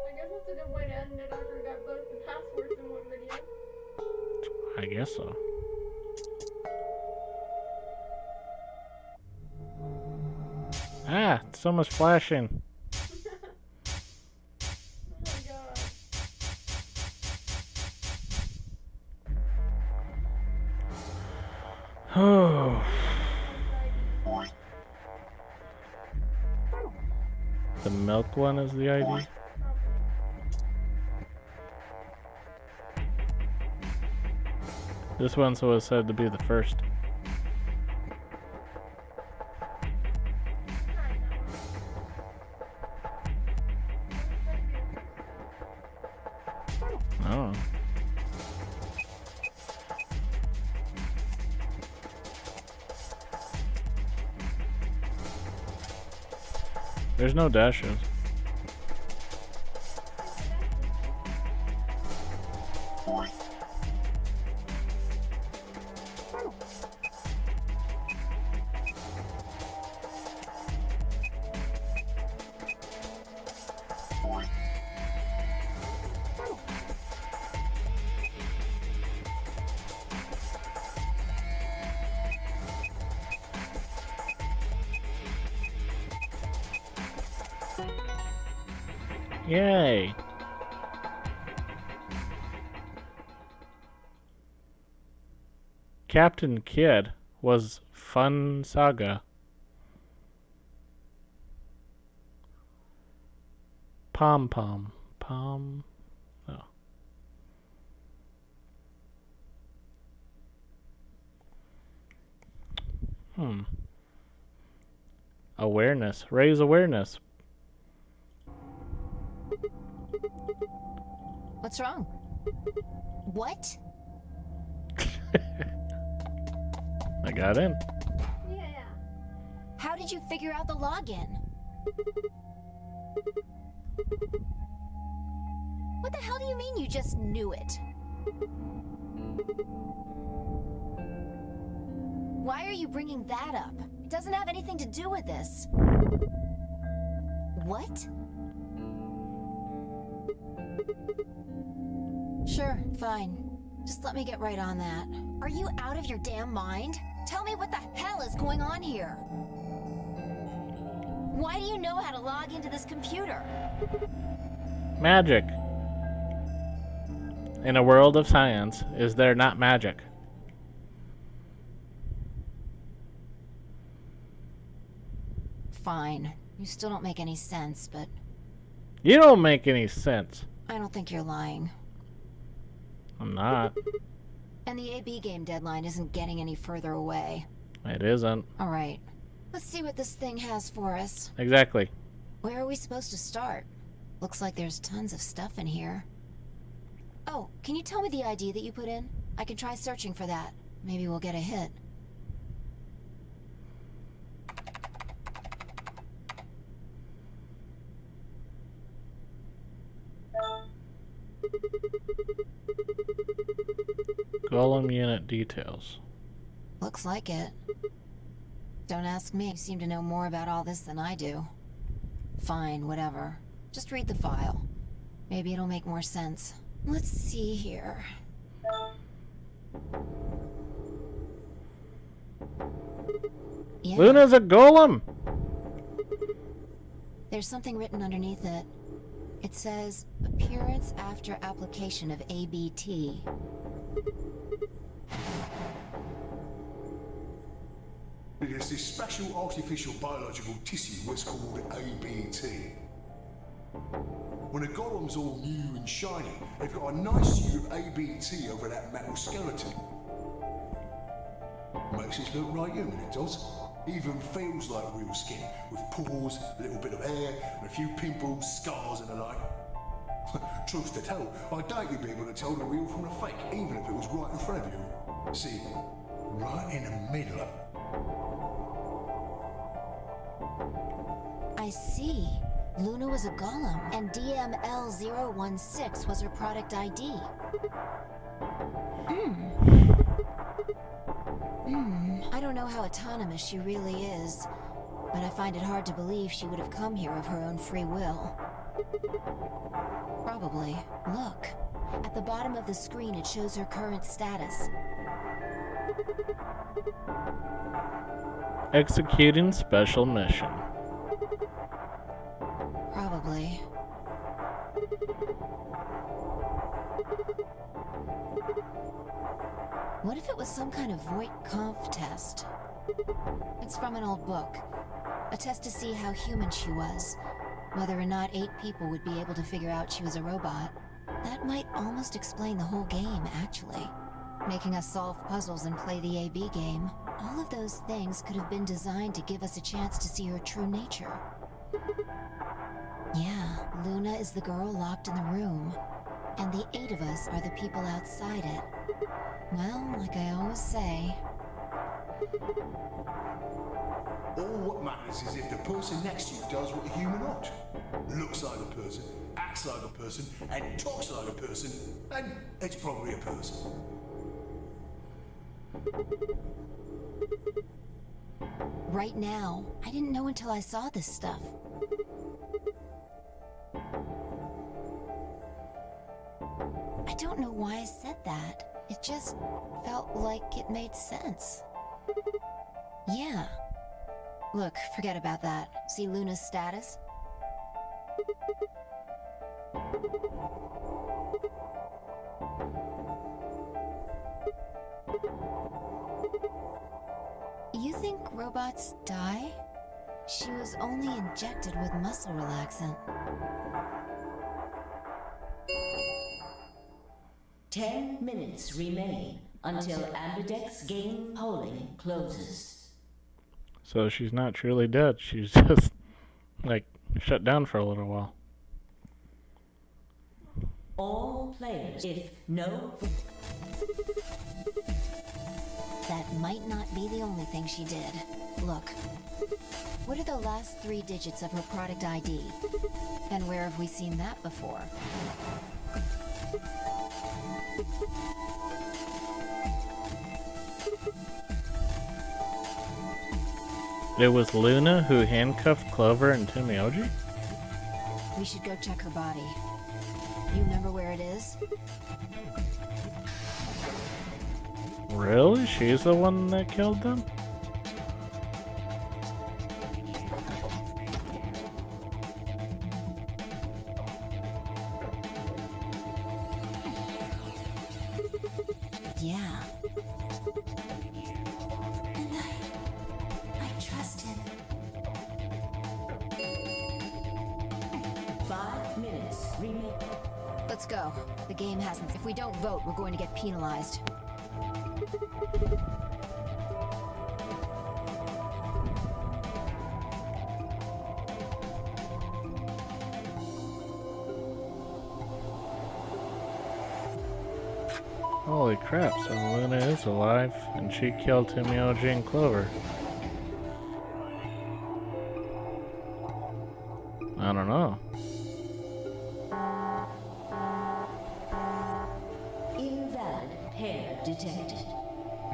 I guess that's a good way to end it after we got both the passwords in one video. I guess so. Ah, so much flashing. Oh. The milk one is the ID? This one's was said to be the first. Oh. There's no dashes. Yay! Captain Kidd was fun saga. Pom. Oh. Awareness. Raise awareness. What's wrong? What? I got in. Yeah. How did you figure out the login? What the hell do you mean you just knew it? Why are you bringing that up? It doesn't have anything to do with this. What? Sure, fine. Just let me get right on that. Are you out of your damn mind? Tell me what the hell is going on here. Why do you know how to log into this computer? Magic. In a world of science, is there not magic? Fine. You still don't make any sense, but You don't make any sense. I don't think you're lying. I'm not. And the AB game deadline isn't getting any further away. It isn't. Alright. Let's see what this thing has for us. Exactly. Where are we supposed to start? Looks like there's tons of stuff in here. Oh, can you tell me the ID that you put in? I can try searching for that. Maybe we'll get a hit. Golem unit details. Looks like it. Don't ask me. You seem to know more about all this than I do. Fine, whatever. Just read the file. Maybe it'll make more sense. Let's see here. Yeah. Luna's a golem! There's something written underneath it. It says, appearance after application of ABT. There's this special artificial biological tissue what's called ABT. When a golem's all new and shiny, they've got a nice suit of ABT over that metal skeleton. Makes it look right human, it does. Even feels like real skin, with pores, a little bit of hair, and a few pimples, scars and the like. Truth to tell, I doubt you'd be able to tell the real from the fake, even if it was right in front of you. See, right in the middle. I see. Luna was a golem, and DML016 was her product ID. I don't know how autonomous she really is, but I find it hard to believe she would have come here of her own free will. Probably. Look. At the bottom of the screen, it shows her current status. Executing special mission. Probably. What if it was some kind of Voight-Kampff test? It's from an old book. A test to see how human she was. Whether or not 8 people would be able to figure out she was a robot. That might almost explain the whole game, actually. Making us solve puzzles and play the AB game. All of those things could have been designed to give us a chance to see her true nature. Yeah, Luna is the girl locked in the room. And the 8 of us are the people outside it. Well, like I always say... All what matters is if the person next to you does what a human ought. Looks like a person, acts like a person, and talks like a person, and it's probably a person. Right now, I didn't know until I saw this stuff. I don't know why I said that. It just felt like it made sense. Yeah. Look, forget about that. See Luna's status? You think robots die? She was only injected with muscle relaxant. 10 minutes remain until Ambidex game polling closes. So she's not truly dead. She's just, like, shut down for a little while. All players, if no... That might not be the only thing she did. Look. What are the last 3 digits of her product ID? And where have we seen that before? It was Luna who handcuffed Clover and Timioji? We should go check her body. You remember where it is? Really? She's the one that killed them? Yeah. And I trust him. 5 minutes remain. Let's go. The game hasn't. If we don't vote, we're going to get penalized. Holy crap, so Luna is alive, and she killed Timioji and Clover. I don't know. Invalid pair detected.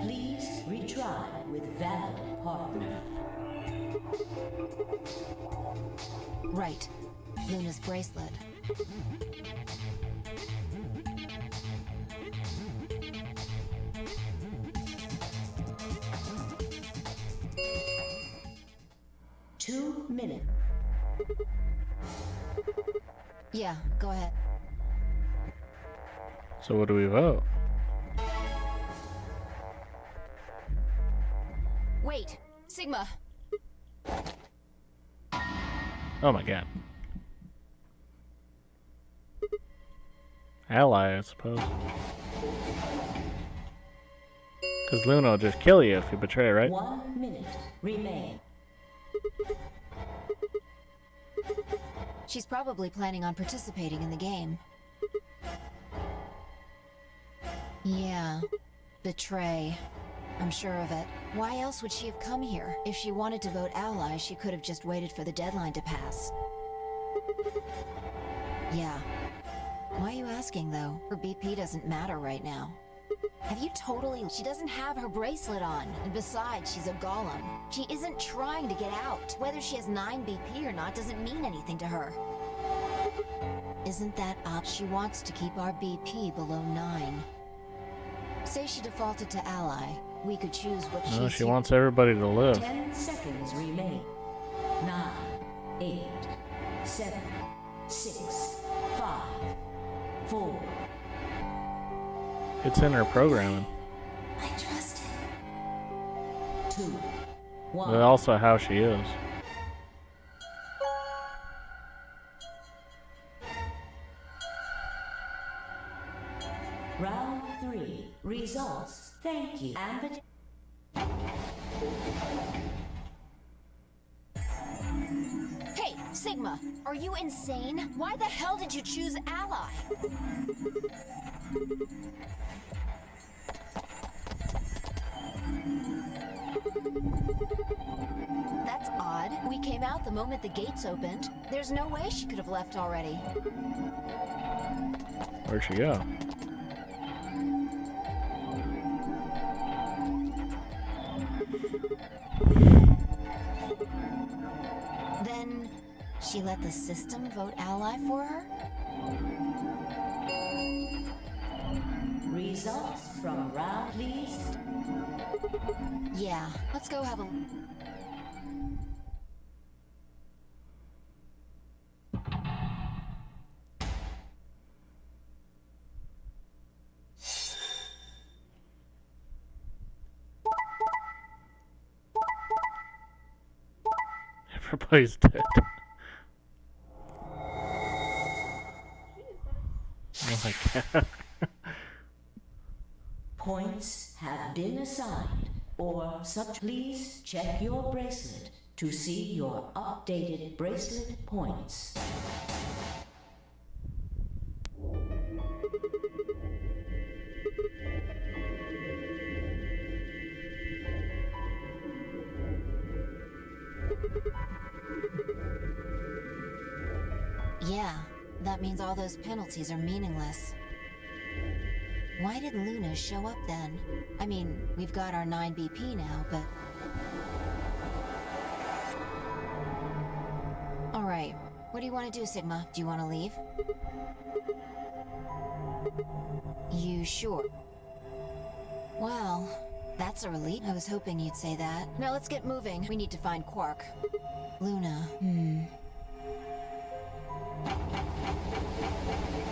Please retry with valid partner. Right. Luna's bracelet. Two minutes. Yeah, go ahead. So what do we vote? Wait, Sigma. Oh my god. Ally, I suppose. Because Luna will just kill you if you betray, right? 1 minute remain. She's probably planning on participating in the game. Yeah, betray. I'm sure of it. Why else would she have come here? If she wanted to vote ally, she could have just waited for the deadline to pass. Yeah. Why are you asking, though? Her BP doesn't matter right now. Have you totally... She doesn't have her bracelet on. And besides, she's a golem. She isn't trying to get out. Whether she has 9 BP or not doesn't mean anything to her. Isn't that up? She wants to keep our BP below 9. Say she defaulted to ally. We could choose what No, she wants everybody to live. 10 seconds remain. 9, 8, 7, 6, 5, 4. It's in her programming. I trust him. 2, 1. But also how she is. Round 3. Results. Thank you. Ambit. Hey, Sigma, are you insane? Why the hell did you choose ally? moment the gates opened. There's no way she could have left already. Where'd she go? Then she let the system vote ally for her? Results from round, please. Yeah, let's go have a... Everybody's dead. Oh my god. Points have been assigned, or such. Please check your bracelet to see your updated bracelet points. Yeah, that means all those penalties are meaningless. Why did Luna show up then? I mean, we've got our 9 BP now, but... Alright, what do you want to do, Sigma? Do you want to leave? You sure? Well, that's a relief. I was hoping you'd say that. Now let's get moving. We need to find Quark. Luna,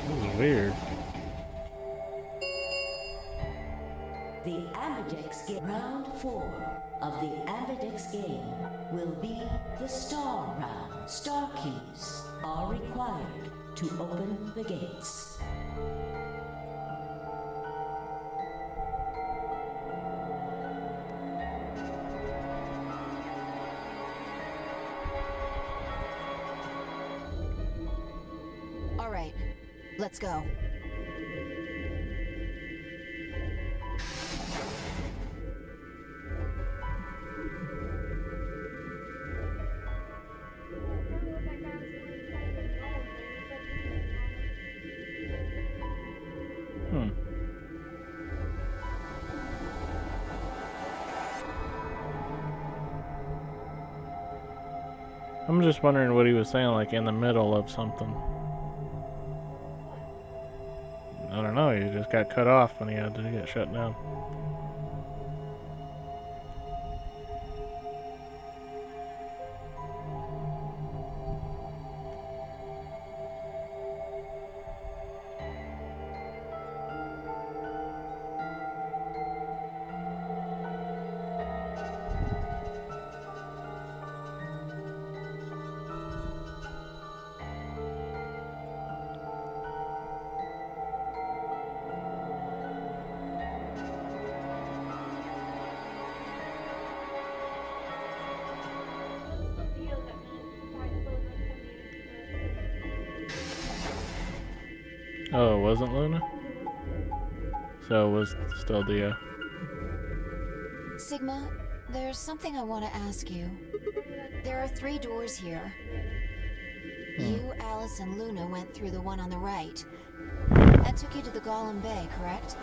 This is weird. The Ambidex game. Round 4 of the Ambidex game will be the Star Round. Star keys are required to open the gates. all right, let's go. I'm just wondering what he was saying, like in the middle of something. I don't know, he just got cut off when he had to get shut down. Oh, it wasn't Luna? So it was still Dio. Sigma, there's something I want to ask you. There are 3 doors here. You, Alice, and Luna went through the one on the right. That took you to the Golem Bay, correct?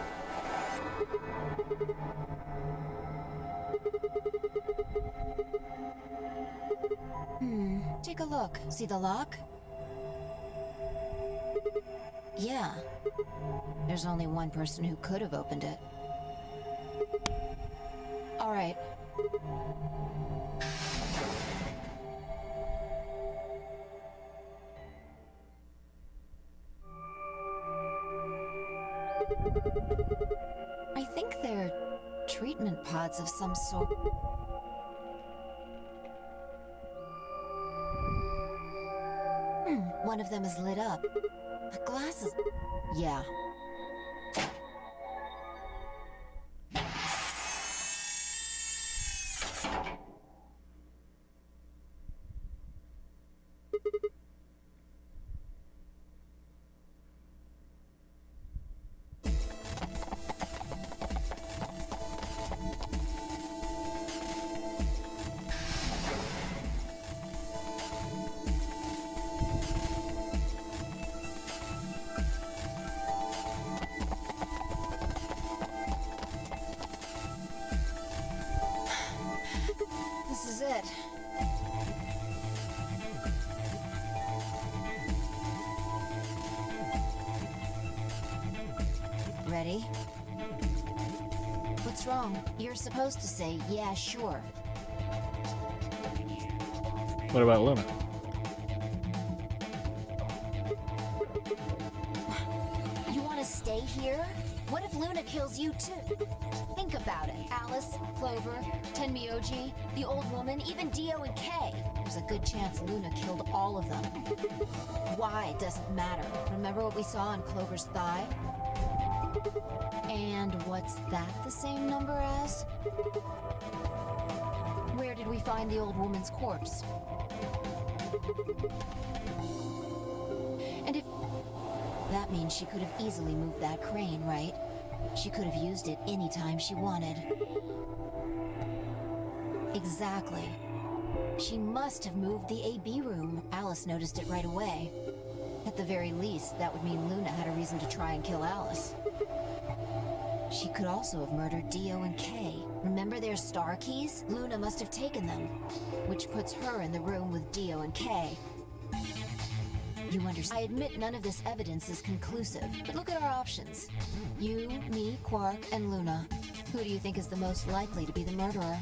Take a look. See the lock? Yeah. There's only one person who could have opened it. All right. I think they're treatment pods of some sort. One of them is lit up. The glass is... Yeah. Ready? What's wrong? You're supposed to say, yeah, sure. What about Luna? You want to stay here? What if Luna kills you too? Think about it. Alice, Clover, Tenmyoji, the old woman, even Dio and Kay. There's a good chance Luna killed all of them. Why doesn't matter. Remember what we saw on Clover's thigh? And what's that the same number as? Where did we find the old woman's corpse? And if... That means she could have easily moved that crane, right? She could have used it anytime she wanted. Exactly. She must have moved the AB room. Alice noticed it right away. At the very least, that would mean Luna had a reason to try and kill Alice. She could also have murdered Dio and Kay. Remember their star keys? Luna must have taken them, which puts her in the room with Dio and Kay. You understand? I admit none of this evidence is conclusive, but look at our options. You, me, Quark, and Luna. Who do you think is the most likely to be the murderer?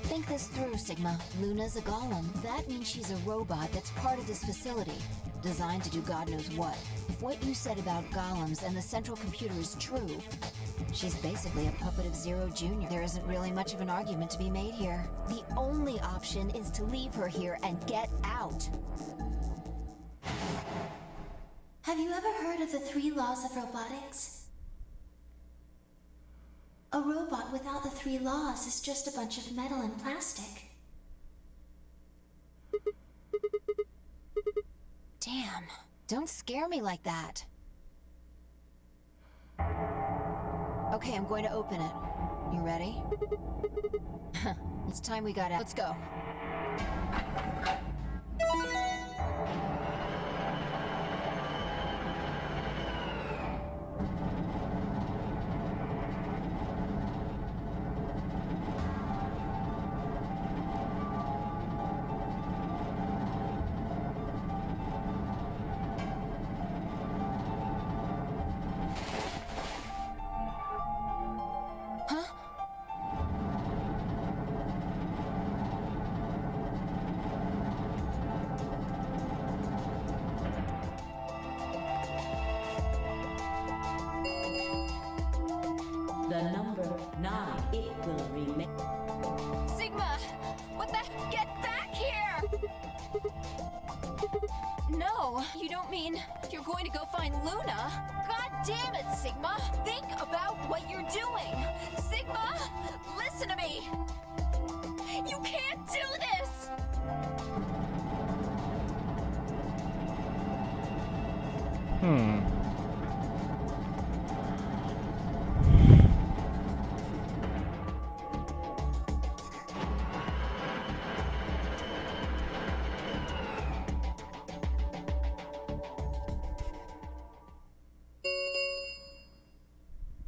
Think this through, Sigma. Luna's a golem. That means she's a robot that's part of this facility, designed to do God knows what. If what you said about golems and the central computer is true, she's basically a puppet of Zero Jr. There isn't really much of an argument to be made here. The only option is to leave her here and get out. Have you ever heard of the 3 laws of robotics? A robot without the 3 laws is just a bunch of metal and plastic. Damn, don't scare me like that. Okay, I'm going to open it. You ready? It's time we got out. Let's go. The number 9, it will remain. Sigma! What the? Get back here! No, you don't mean you're going to go find Luna? God damn it, Sigma! Think about what you're doing! Sigma! Listen to me! You can't do this!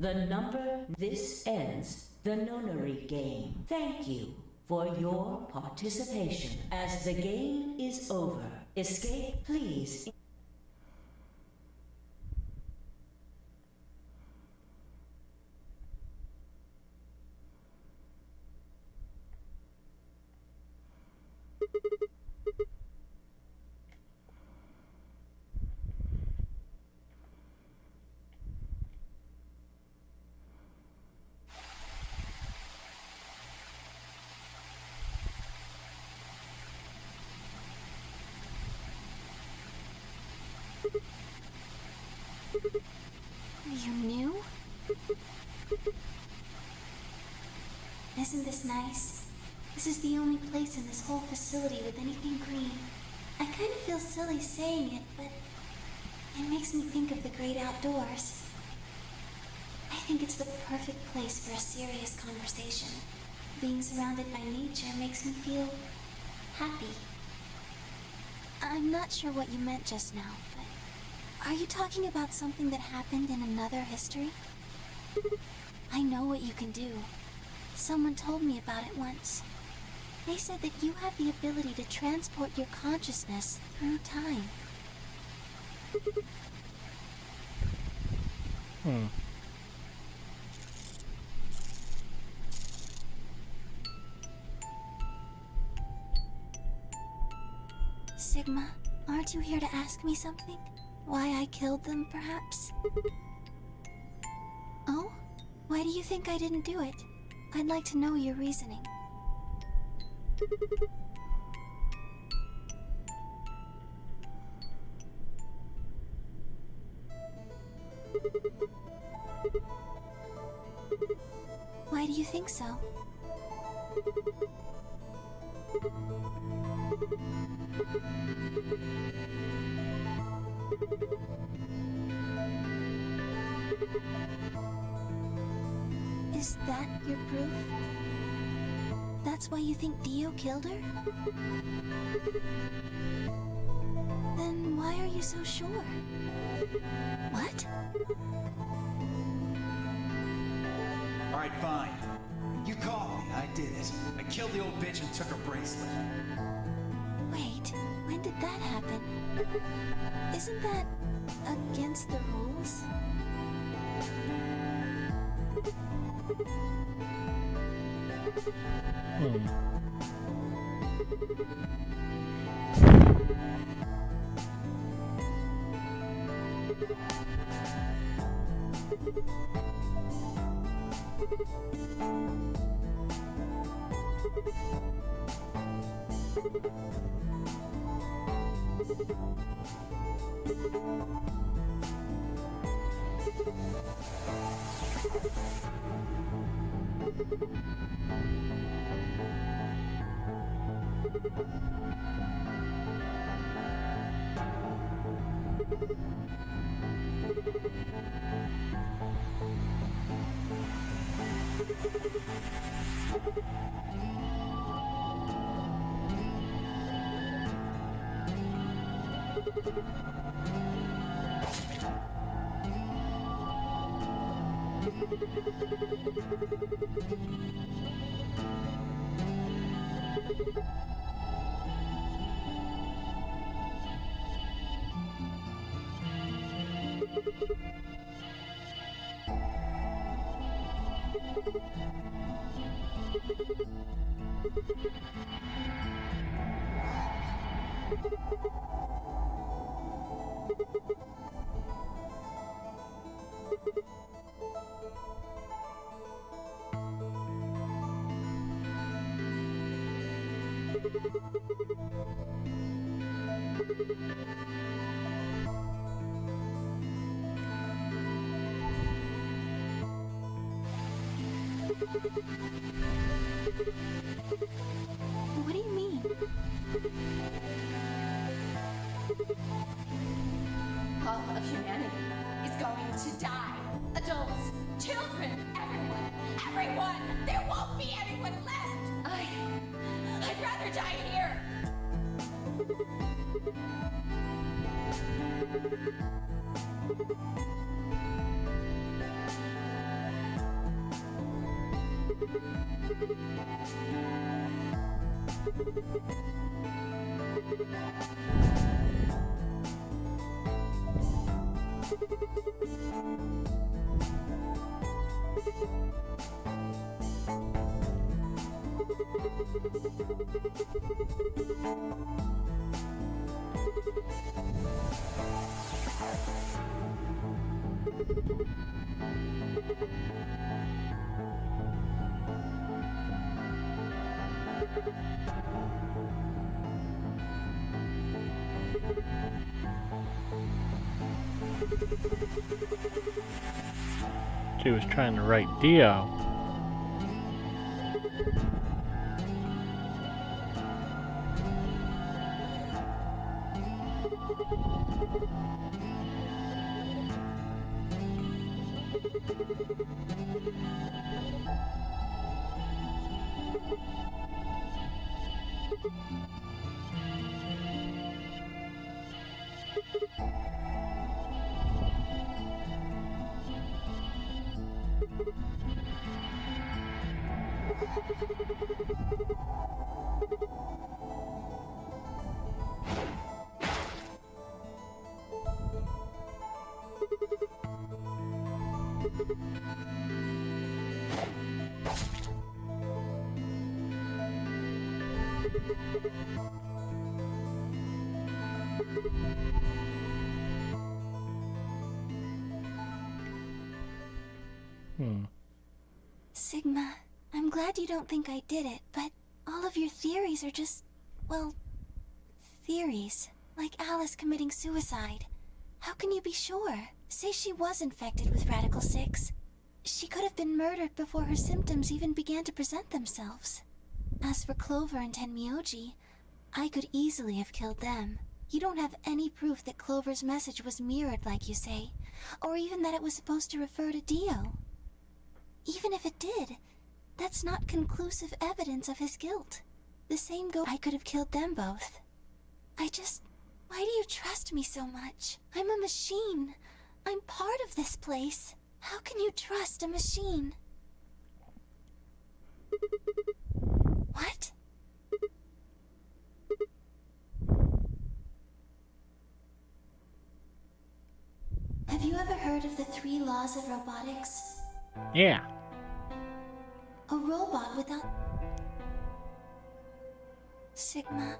The number, this ends the nonary game. Thank you for your participation. As the game is over, escape please. You knew? Isn't this nice? This is the only place in this whole facility with anything green. I kind of feel silly saying it, but it makes me think of the great outdoors. I think it's the perfect place for a serious conversation. Being surrounded by nature makes me feel happy. I'm not sure what you meant just now, but are you talking about something that happened in another history? I know what you can do. Someone told me about it once. They said that you have the ability to transport your consciousness through time. Sigma, aren't you here to ask me something? Why I killed them, perhaps? Oh? Why do you think I didn't do it? I'd like to know your reasoning. Why do you think so? Is that your proof? That's why you think Dio killed her? Then why are you so sure? What? Alright, fine. You called me, I did it. I killed the old bitch and took her bracelet. Wait, when did that happen? Isn't that against the rules? What do you mean? All of humanity is going to die. Adults, children, everyone. Everyone! There won't be anyone left! I'd rather die here! She was trying to write Dio. Sigma, I'm glad you don't think I did it, but all of your theories are just, well, theories. Like Alice committing suicide. How can you be sure? Say she was infected with Radical 6. She could have been murdered before her symptoms even began to present themselves. As for Clover and Tenmyoji, I could easily have killed them. You don't have any proof that Clover's message was mirrored like you say, or even that it was supposed to refer to Dio. Even if it did, that's not conclusive evidence of his guilt. The same I could have killed them both. Why do you trust me so much? I'm a machine. I'm part of this place. How can you trust a machine? What? Have you ever heard of the 3 laws of robotics? Yeah. A robot without... Sigma.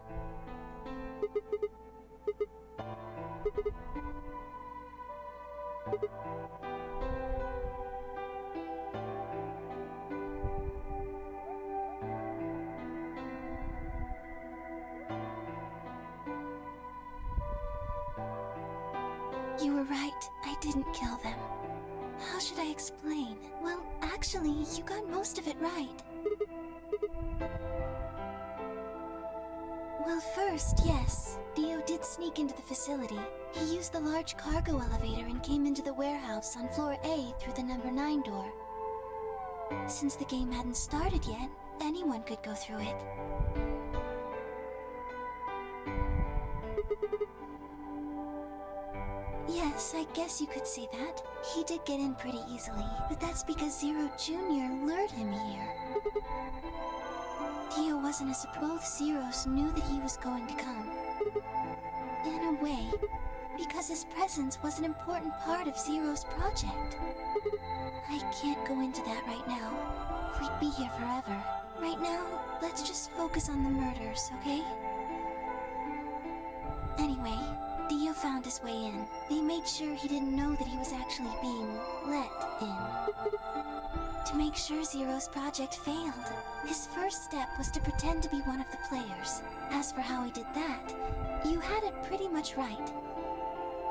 You were right. I didn't kill them. How should I explain? Well, actually, you got most of it right. Well, first, yes, Dio did sneak into the facility. He used the large cargo elevator and came into the warehouse on floor A through the number 9 door. Since the game hadn't started yet, anyone could go through it. Yes, I guess you could say that. He did get in pretty easily, but that's because Zero Jr. lured him here. Dio wasn't as if both Zeros knew that he was going to come. In a way, because his presence was an important part of Zero's project. I can't go into that right now. We'd be here forever. Right now, let's just focus on the murders, okay? Anyway, Dio found his way in. They made sure he didn't know that he was actually being let in. To make sure Zero's project failed, his first step was to pretend to be one of the players. As for how he did that, you had it pretty much right.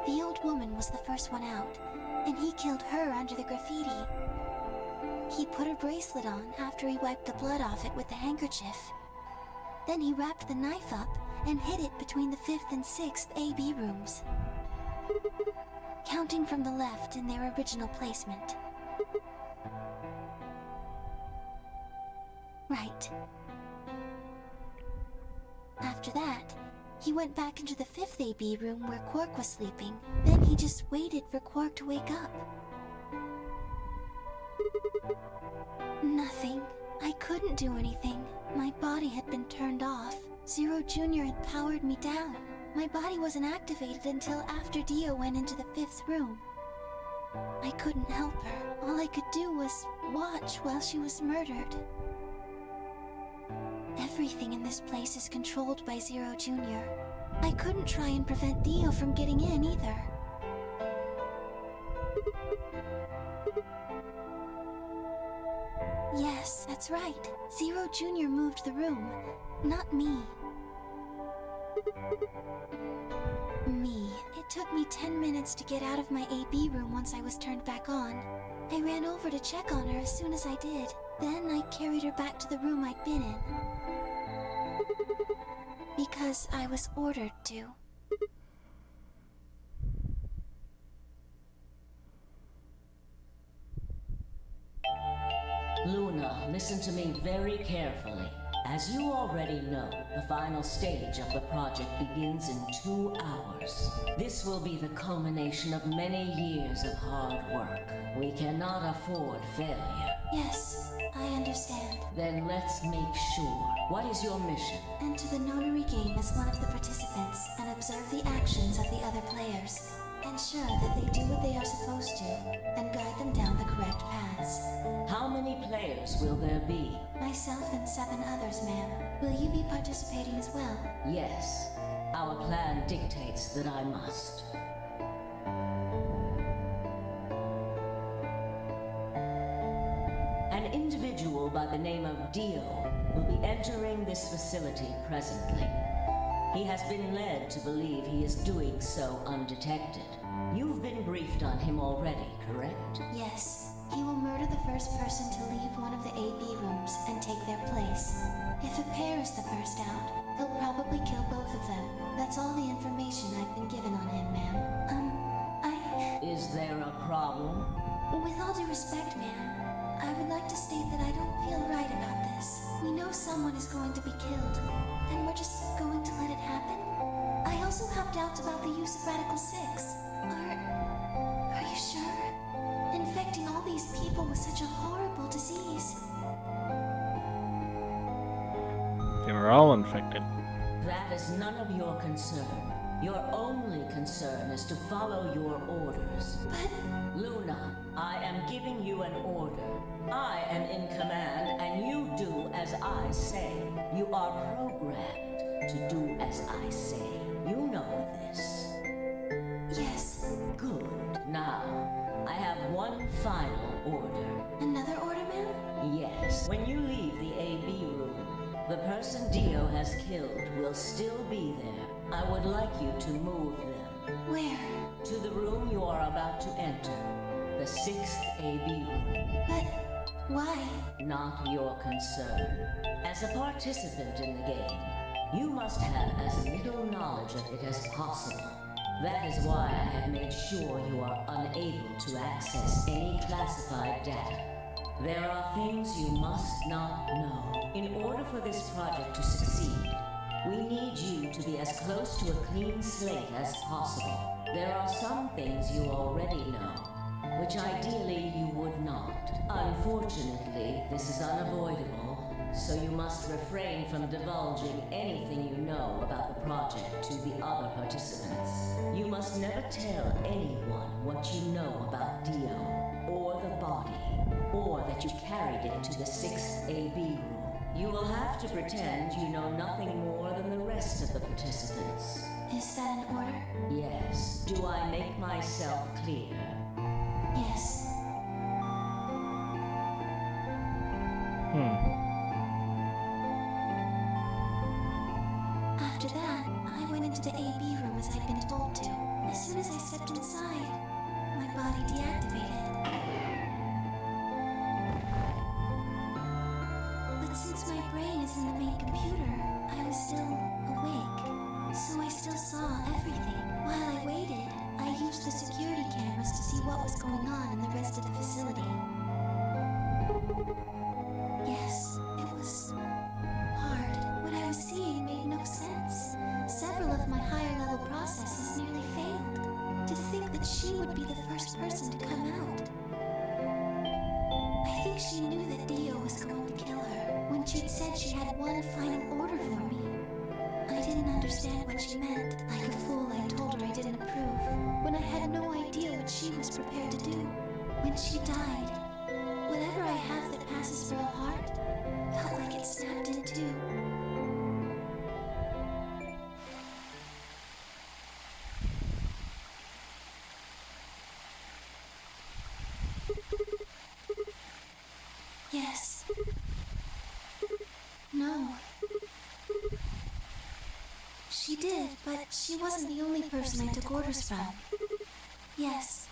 The old woman was the first one out, and he killed her under the graffiti. He put her bracelet on after he wiped the blood off it with the handkerchief. Then he wrapped the knife up and hid it between the 5th and 6th AB rooms, counting from the left in their original placement. Right. After that, he went back into the 5th AB room where Quark was sleeping. Then he just waited for Quark to wake up. Nothing. I couldn't do anything. My body had been turned off. Zero Jr. had powered me down. My body wasn't activated until after Dio went into the 5th room. I couldn't help her. All I could do was watch while she was murdered. Everything in this place is controlled by Zero Jr. I couldn't try and prevent Dio from getting in either. Yes, that's right. Zero Jr. moved the room, not me. It took me 10 minutes to get out of my AB room once I was turned back on. I ran over to check on her as soon as I did. Then I carried her back to the room I'd been in. Because I was ordered to. Luna, listen to me very carefully. As you already know, the final stage of the project begins in 2 hours. This will be the culmination of many years of hard work. We cannot afford failure. Yes, I understand. Then let's make sure. What is your mission? Enter the Nonary game as one of the participants and observe the actions of the other players. Ensure that they do what they are supposed to and guide them down the correct paths. How many players will there be? My myself and 7 others, ma'am. Will you be participating as well? Yes. Our plan dictates that I must. An individual by the name of Dio will be entering this facility presently. He has been led to believe he is doing so undetected. You've been briefed on him already, correct? Yes. He will murder the first person to leave one of the AB rooms and take their place. If a pair is the first out, he'll probably kill both of them. That's all the information I've been given on him, ma'am. Is there a problem? With all due respect, ma'am, I would like to state that I don't feel right about this. We know someone is going to be killed, and we're just going to let it happen? I also have doubts about the use of Radical 6. Are you sure? Infecting all these people with such a horrible disease. They were all infected. That is none of your concern. Your only concern is to follow your orders. But... Luna, I am giving you an order. I am in command, and you do as I say. You are programmed to do as I say. You know this. Yes. Good. Now, I have one final order. Another order, ma'am? Yes. When you leave the AB room, the person Dio has killed will still be there. I would like you to move them. Where? To the room you are about to enter. The 6th AB room. But why? Not your concern. As a participant in the game, you must have as little knowledge of it as possible. That is why I have made sure you are unable to access any classified data. There are things you must not know. In order for this project to succeed, we need you to be as close to a clean slate as possible. There are some things you already know, which ideally you would not. Unfortunately, this is unavoidable, so you must refrain from divulging anything you know about the project to the other participants. You must never tell anyone what you know about Dio, or the body, or that you carried it to the 6th AB room. You will have to pretend you know nothing more than the rest of the participants. Is that an order? Yes. Do I make myself clear? Yes. After that, I went into the AB room as I'd been told to. As soon as I stepped inside, my body deactivated. But since my brain is in the main computer, I was still awake. So I still saw everything. While I waited, I used the security cameras to see what was going on in the rest of the facility. Yes, it was hard. What I was seeing made no sense. Several of my higher level processes nearly failed. To think that she would be the first person to come out. I think she knew that Dio was going to kill her when she'd said she had one final order for me. I didn't understand what she meant. Like a fool, I told her I didn't approve, when I had no idea what she was prepared to do. When she died, whatever I have that passes for a heart felt like it snapped in two. Yes. No. She did, but she wasn't the only person I took orders from. Yes.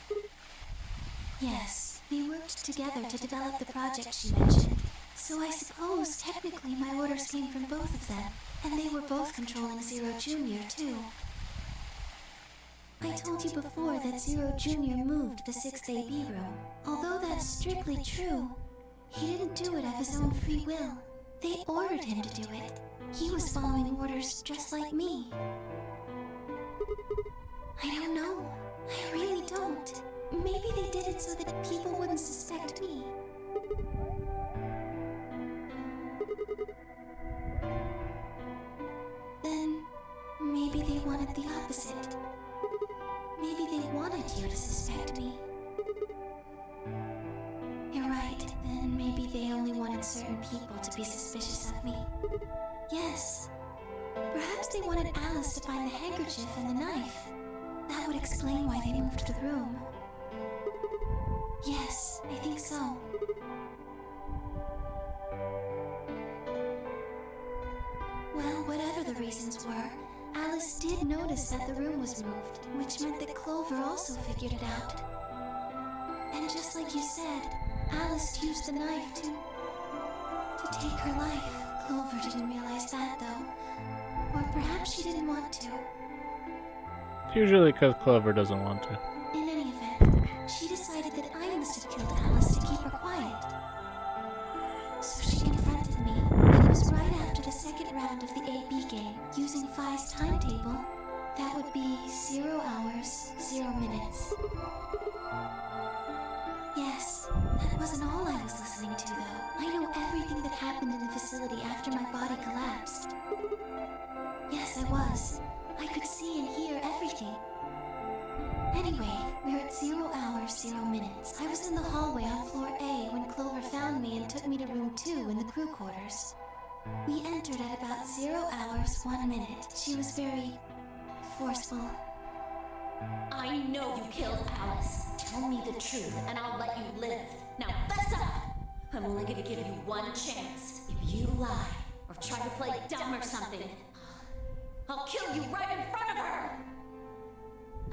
Yes, we worked together to develop the project she mentioned. So I suppose technically my orders came from both of them, and they were both controlling Zero Jr. too. I told you before that Zero Jr. moved the 6th AB room. Although that's strictly true, he didn't do it of his own free will. They ordered him to do it. He was following orders just like me. I don't know. I really don't. Maybe they did it so that people wouldn't suspect me. Then, maybe they wanted the opposite. Maybe they wanted you to suspect me. You're right. Then maybe they only wanted certain people to be suspicious of me. Yes. Perhaps they wanted Alice to find the handkerchief and the knife. That would explain why they moved the room. Yes, I think so. Well, whatever the reasons were, Alice did notice that the room was moved, which meant that Clover also figured it out. And just like you said, Alice used the knife to take her life. Clover didn't realize that, though. Or perhaps she didn't want to. It's usually because Clover doesn't want to. In any event, she decided that I must have killed Alice to keep her quiet. So she confronted me, and it was right after the second round of the AB game, using Phi's timetable. That would be 0 hours, 0 minutes. Yes, that wasn't all I was listening to, though. I know everything that happened in the facility after my body collapsed. Yes, I was. I could see and hear everything. Anyway, we're at 0 hours, 0 minutes. I was in the hallway on floor A when Clover found me and took me to room 2 in the crew quarters. We entered at about 0 hours, 1 minute. She was very forceful. I know you killed Alice. Tell me the truth, and I'll let you live. Now, fess up! I'm only gonna give you one chance. If you lie, or try to play dumb or something, I'll kill you right in front of her!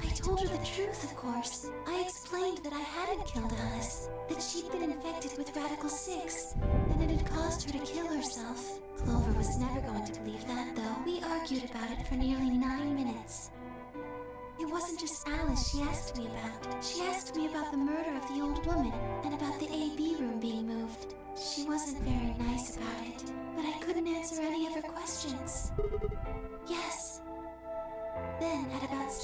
I told her the truth, of course. I explained that I hadn't killed Alice, that she'd been infected with Radical 6, and it had caused her to kill herself. Clover was never going to believe that, though. We argued about it for nearly 9 minutes. It wasn't just Alice she asked me about. She asked me about the murder of the old woman, and about the AB room being moved. She wasn't very nice about it, but I couldn't answer any of her questions. Yes. Then,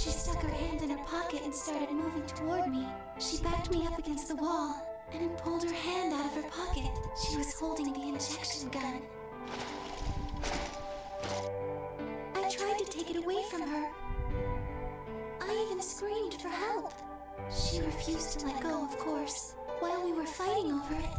she stuck her hand in her pocket and started moving toward me. She backed me up against the wall, and then pulled her hand out of her pocket. She was holding the injection gun. I tried to take it away from her. I even screamed for help. She refused to let go, of course, while we were fighting over it.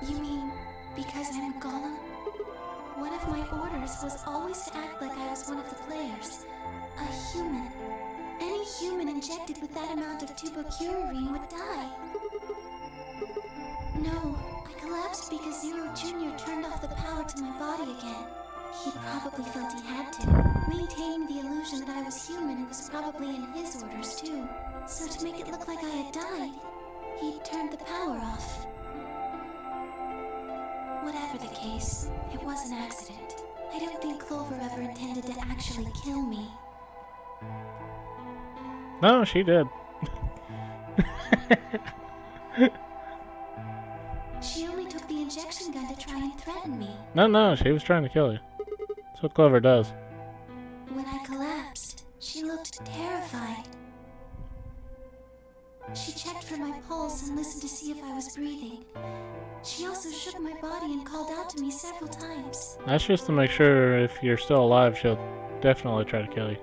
You mean because I'm a golem? One of my orders was always to act like I was one of the players. A human. Any human injected with that amount of tubocurarine would die. No, I collapsed because Zero Jr. turned off the power to my body again. He probably felt he had to. Maintaining the illusion that I was human was probably in his orders too. So to make it look like I had died, he turned the power off. Whatever the case, it was an accident. I don't think Clover ever intended to actually kill me. No, she did. She only took the injection gun to try and threaten me. No, she was trying to kill you. That's what Clover does. When I collapsed, she looked terrified. She checked for my pulse and listened to see if I was breathing. She also shook my body and called out to me several times. That's just to make sure if you're still alive, she'll definitely try to kill you.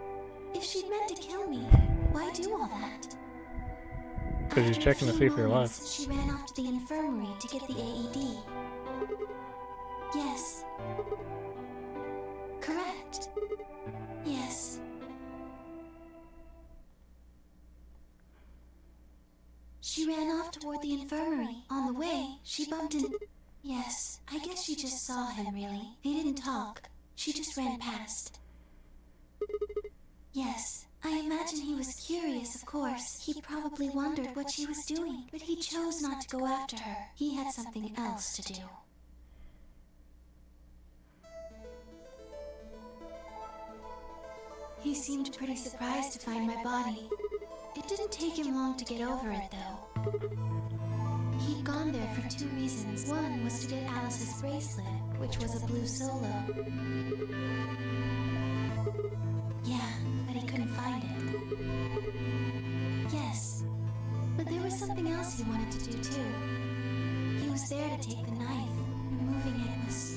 If she'd meant to kill me, why do all that? Because she's checking to see if you're alive. She ran off to the infirmary to get the AED. Yes. Correct. Yes. She ran off toward the infirmary. On the way, she bumped into... Yes, I guess she just saw him, really. They didn't talk. She just ran past. Yes, I imagine he was curious, of course. He probably wondered what she was doing, but he chose not to go after her. He had something else to do. He seemed pretty surprised to find my body. It didn't take him long to get over it, though. He'd gone there for 2 reasons. One was to get Alice's bracelet, which was a blue solo. Yeah, but he couldn't find it. Yes, but there was something else he wanted to do, too. He was there to take the knife. Removing it was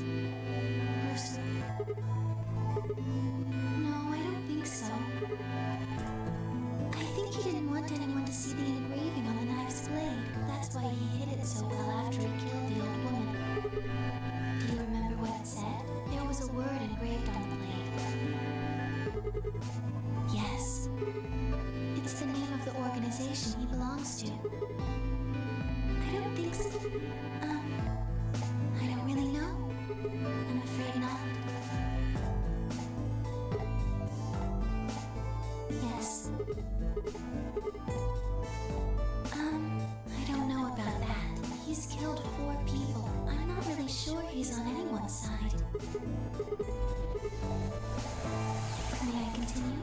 of people. I'm not really sure he's on anyone's side. May I continue?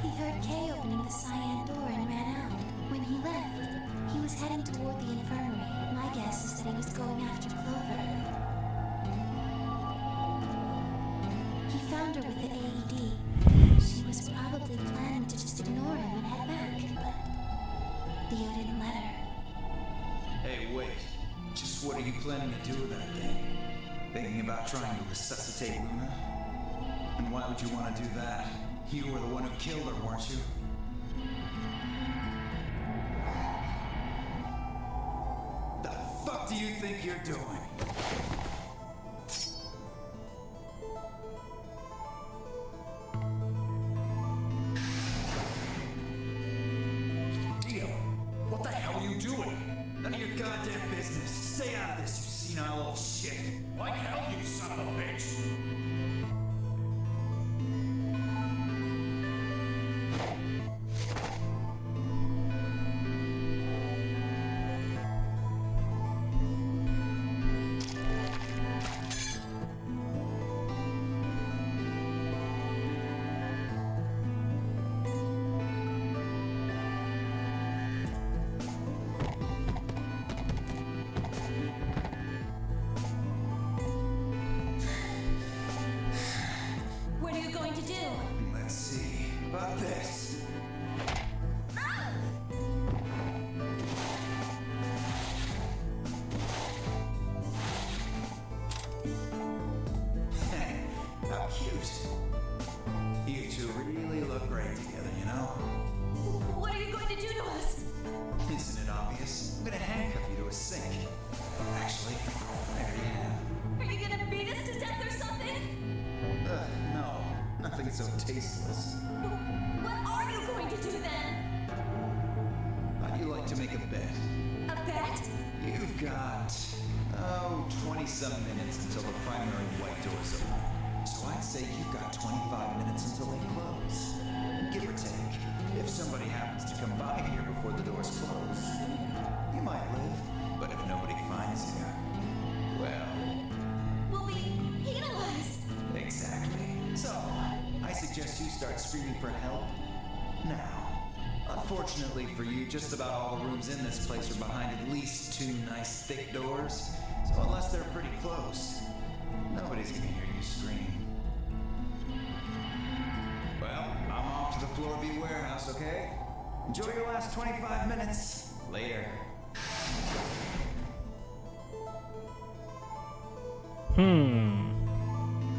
He heard Kay opening the cyan door and ran out. When he left, he was heading toward the infirmary. My guess is that he was going after Clover. He found her with the AED. She was probably planning to just ignore him and head back, but Theo didn't let her. Hey, wait. Just what are you planning to do with that thing? Thinking about trying to resuscitate Luna? And why would you want to do that? You were the one who killed her, weren't you? The fuck do you think you're doing? Dio, what the hell are you doing? None of your goddamn business. Stay out of this, you senile little shit. Like hell, you son of a bitch! What are you going to do? Let's see about this. How cute. You two really look great together, you know? What are you going to do to us? Isn't it obvious? I'm gonna handcuff you to a sink. Actually, I already have. Are you gonna beat us to death or something? No, nothing so tasteless. What are you going to do then? How'd you like to make a bet? A bet? You've got, 20-some minutes until the primary white doors open. So I'd say you've got 25 minutes until they close. Give or take. If somebody happens to come by here before the doors close, you might live. But if nobody finds you, well... We'll be penalized. Exactly. So, I suggest you start screaming for help now. Unfortunately for you, just about all the rooms in this place are behind at least 2 nice thick doors. So unless they're pretty close, nobody's gonna hear you scream. Well, I'm off to the Floor B warehouse, okay? Enjoy your last 25 minutes. Later.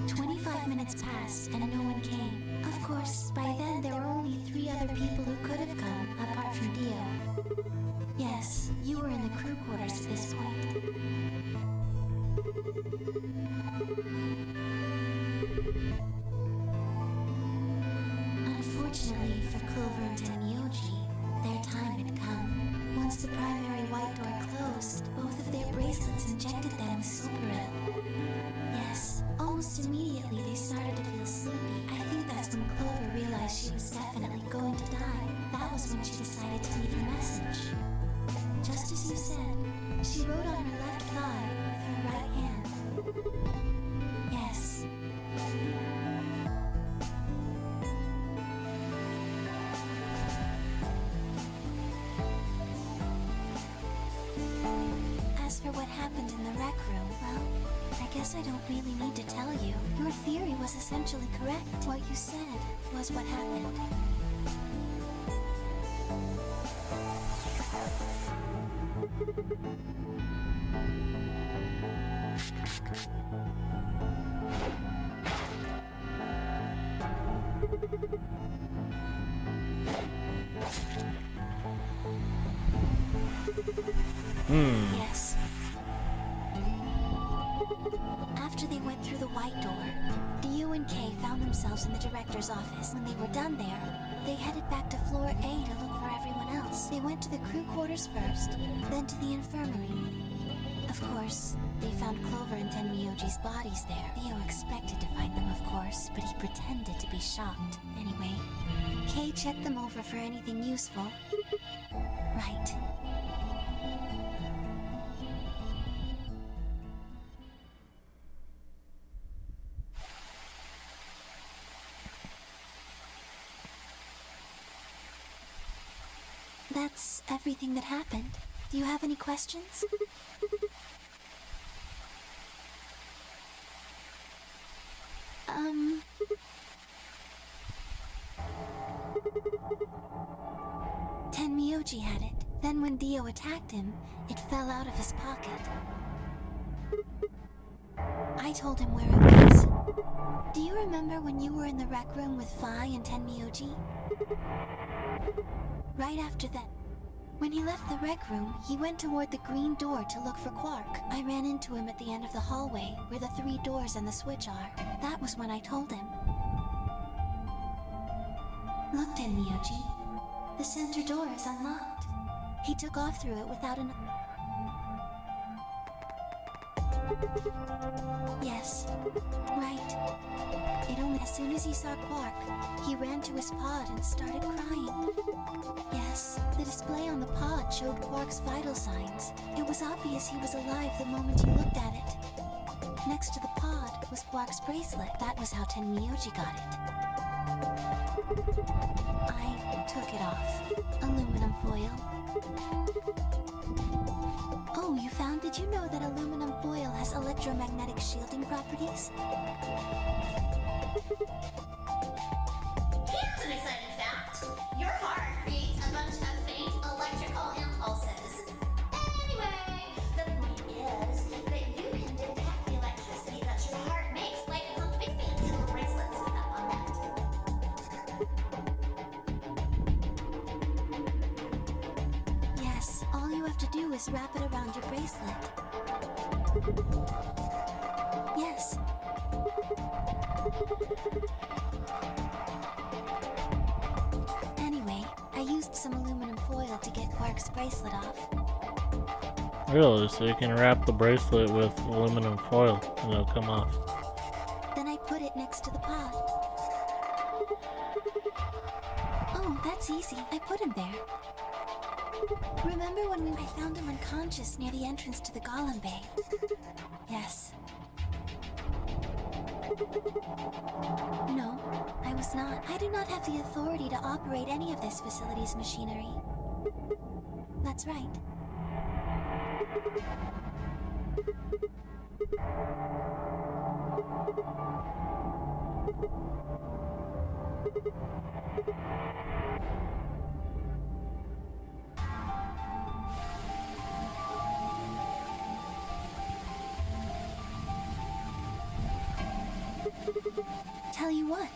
25 minutes passed and no one came. Of course, by then there were only 3 other people who could have come, apart from Dio. Yes, you were in the crew quarters at this point. Unfortunately for Clover and Tenmyoji, their time had come. Once the primary white door closed, both of their bracelets injected them with Superil. Yes, almost immediately they started to feel sleepy. I think that's when Clover realized she was definitely going to die. That was when she decided to leave her message. Just as you said, she wrote on her left thigh with her right hand. Yes. As for what happened in the rec room, well, I guess I don't really need to tell you. Your theory was essentially correct. What you said was what happened. Yes. After they went through the white door, Dio and Kay found themselves in the director's office. When they were done there, they headed back to floor A to look for everyone else. They went to the crew quarters first, then to the infirmary. Of course, they found Clover and Tenmyoji's bodies there. Theo expected to find them, of course, but he pretended to be shocked. Anyway, Kay checked them over for anything useful. Right. That's everything that happened. Do you have any questions? Tenmyoji had it. Then when Dio attacked him, it fell out of his pocket. I told him where it was. Do you remember when you were in the rec room with Vi and Tenmyoji? Right after that, when he left the rec room, he went toward the green door to look for Quark. I ran into him at the end of the hallway, where the 3 doors and the switch are. That was when I told him. Look, Tenmyoji. The center door is unlocked. He took off through it without an... Yes. Right. It only as soon as he saw Quark, he ran to his pod and started crying. Yes, the display on the pod showed Quark's vital signs. It was obvious he was alive the moment you looked at it. Next to the pod was Quark's bracelet. That was how Tenmyoji got it. I took it off. Aluminum foil. Oh, you found? Did you know that aluminum foil has electromagnetic shielding properties? Here's an exciting fact. Your heart creates a bunch of faint electrical impulses. Anyway, the point is that you can detect the electricity that your heart makes by pumping things in the bracelets up on that. Yes, all you have to do is wrap it around your bracelet. Yes. Anyway, I used some aluminum foil to get Quark's bracelet off. Really? So you can wrap the bracelet with aluminum foil and it'll come off. Then I put it next to the pod. Oh, that's easy. I put him there. Remember when I found him unconscious near the entrance to the Golem Bay? Yes. No, I was not. I do not have the authority to operate any of this facility's machinery. That's right. Tell you what.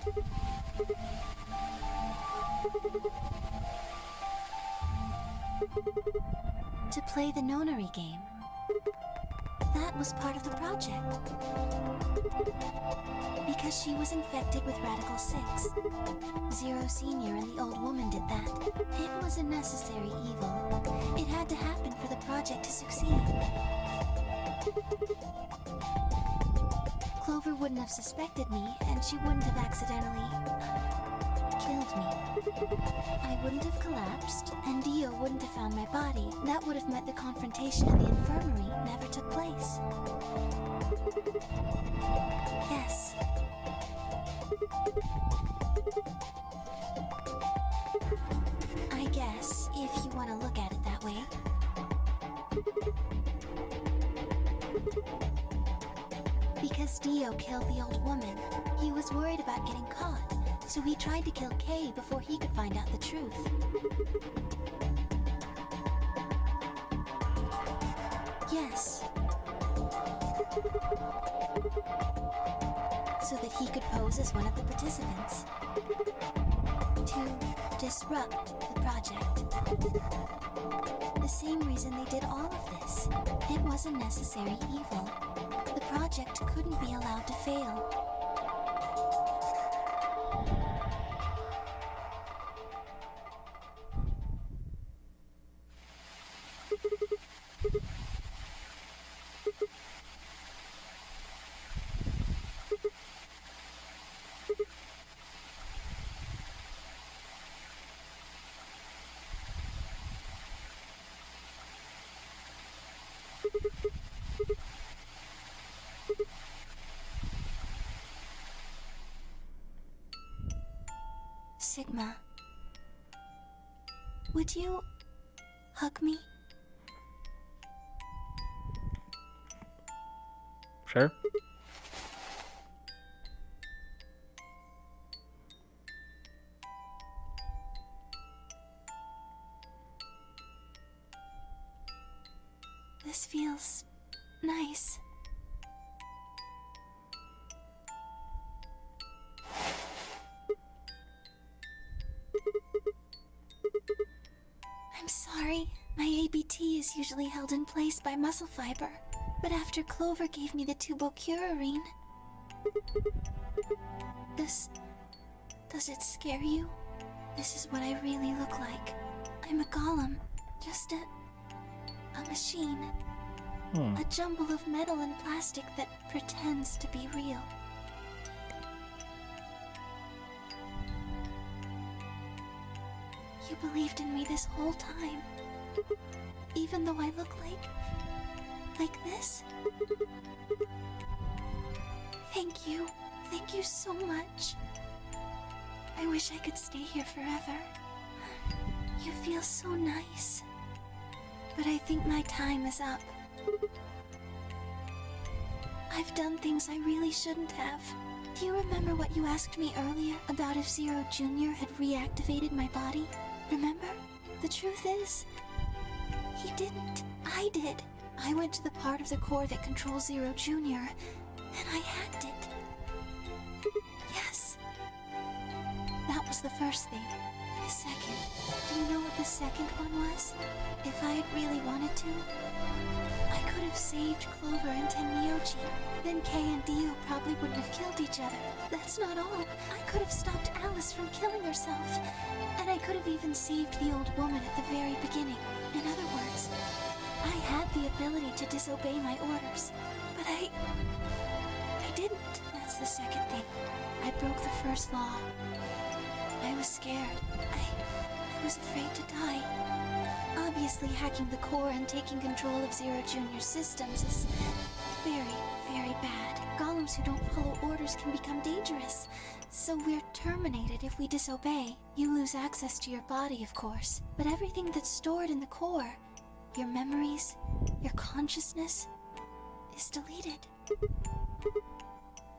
To play the Nonary game. That was part of the project. Because she was infected with Radical 6. Zero Senior and the old woman did that. It was a necessary evil. It had to happen for the project to succeed. Clover wouldn't have suspected me, and she wouldn't have accidentally killed me. I wouldn't have collapsed, and Dio wouldn't have found my body. That would have meant the confrontation in the infirmary never took place. Yes. I guess, if you want to look at it that way. Because Dio killed the old woman, he was worried about getting caught, so he tried to kill Kay before he could find out the truth. Yes. So that he could pose as one of the participants. To disrupt the project. The same reason they did all of this. It was a necessary evil. The project couldn't be allowed to fail. Would you hug me? Sure. This feels nice. I'm sorry. My ABT is usually held in place by muscle fiber. But after Clover gave me the tubocurarine... Does it scare you? This is what I really look like. I'm a golem. Just a machine. A jumble of metal and plastic that pretends to be real. You believed in me this whole time. Even though I look like this? Thank you. Thank you so much. I wish I could stay here forever. You feel so nice. But I think my time is up. I've done things I really shouldn't have. Do you remember what you asked me earlier about if Zero Jr. had reactivated my body? Remember? The truth is, he didn't. I did. I went to the part of the core that controls Zero Jr., and I hacked it. Yes. That was the first thing. The second. Do you know what the second one was? If I had really wanted to, I could have saved Clover and Tenmyoji. Then Kei and Dio probably wouldn't have killed each other. That's not all. I could have stopped Alice from killing herself. And I could have even saved the old woman at the very beginning. In other words, I had the ability to disobey my orders. But I didn't. That's the second thing. I broke the first law. I was scared. I was afraid to die. Obviously, hacking the core and taking control of Zero Jr.'s systems is very, very bad. Golems who don't follow orders can become dangerous. So we're terminated if we disobey. You lose access to your body, of course. But everything that's stored in the core, your memories, your consciousness, is deleted.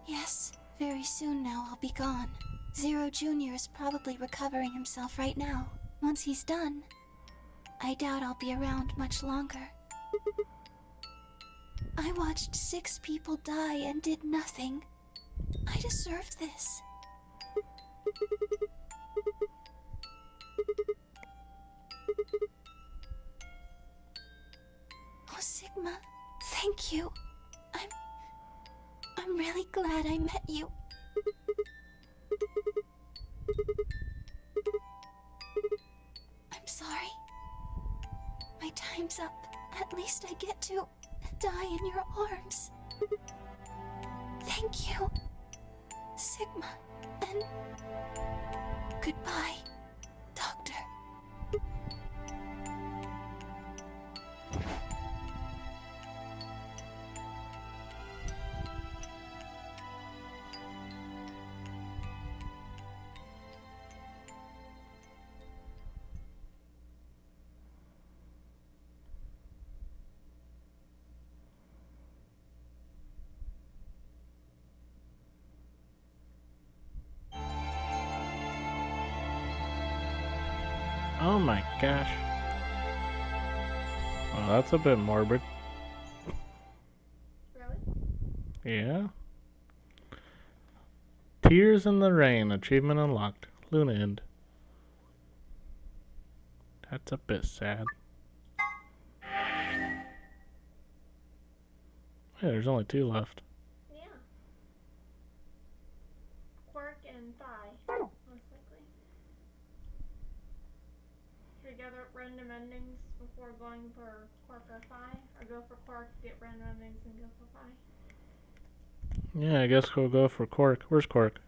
Yes, very soon now I'll be gone. Zero Jr. is probably recovering himself right now. Once he's done, I doubt I'll be around much longer. I watched 6 people die and did nothing. I deserved this. Oh, Sigma, thank you. I'm really glad I met you. I'm sorry. My time's up. At least I get to die in your arms. Thank you, Sigma, and goodbye, Doctor. Oh my gosh. Well, that's a bit morbid. Really? Yeah. Tears in the Rain, achievement unlocked. Luna End. That's a bit sad. Yeah, there's only 2 left. Yeah. Quark and Phi, most likely. Should we gather up random endings before going for Quark or Phi? Or go for Quark, get random endings, and go for Phi? Yeah, I guess we'll go for Quark. Where's Quark?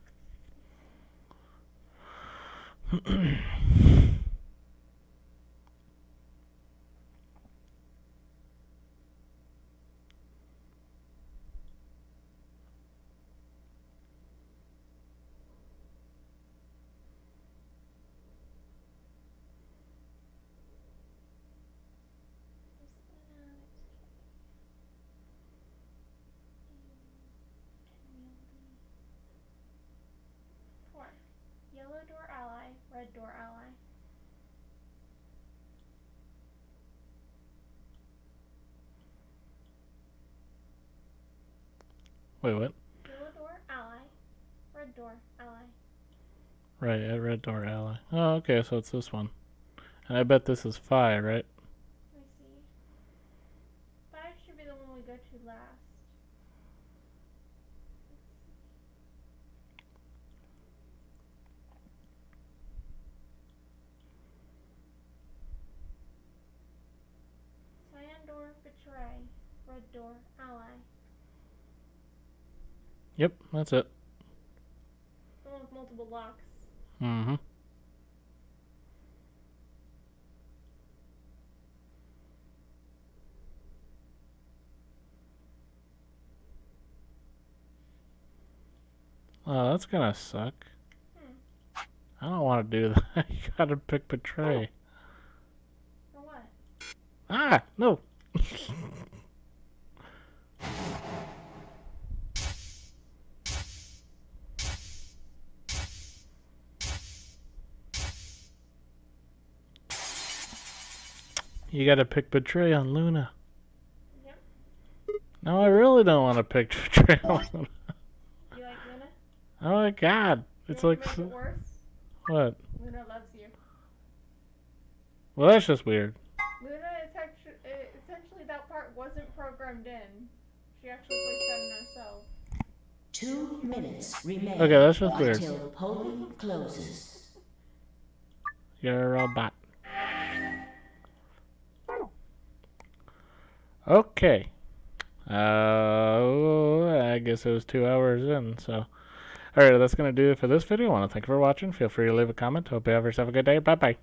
Wait, what? Yellow door, ally. Red door, ally. Right, at red door ally. Oh, okay, so it's this one. And I bet this is Phi, right? Let me see. 5 should be the one we go to last. Cyan door, betray. Red door, ally. Yep, that's it. The one with multiple locks. Mm-hmm. Oh, that's gonna suck. I don't want to do that. You gotta pick betray. For what? Ah, no. You gotta pick betray on Luna. Yep. No, I really don't want to pick betray on Luna. You like Luna? Oh my god. It's You like... want to make it worse? What? Luna loves you. Well, that's just weird. Luna is actually, essentially that part wasn't programmed in. She actually placed that in herself. 2 minutes remain Okay, that's just weird. until polling closes. You're a robot. Okay. I guess it was 2 hours in, so. Alright, that's going to do it for this video. I want to thank you for watching. Feel free to leave a comment. Hope you have yourself a good day. Bye-bye.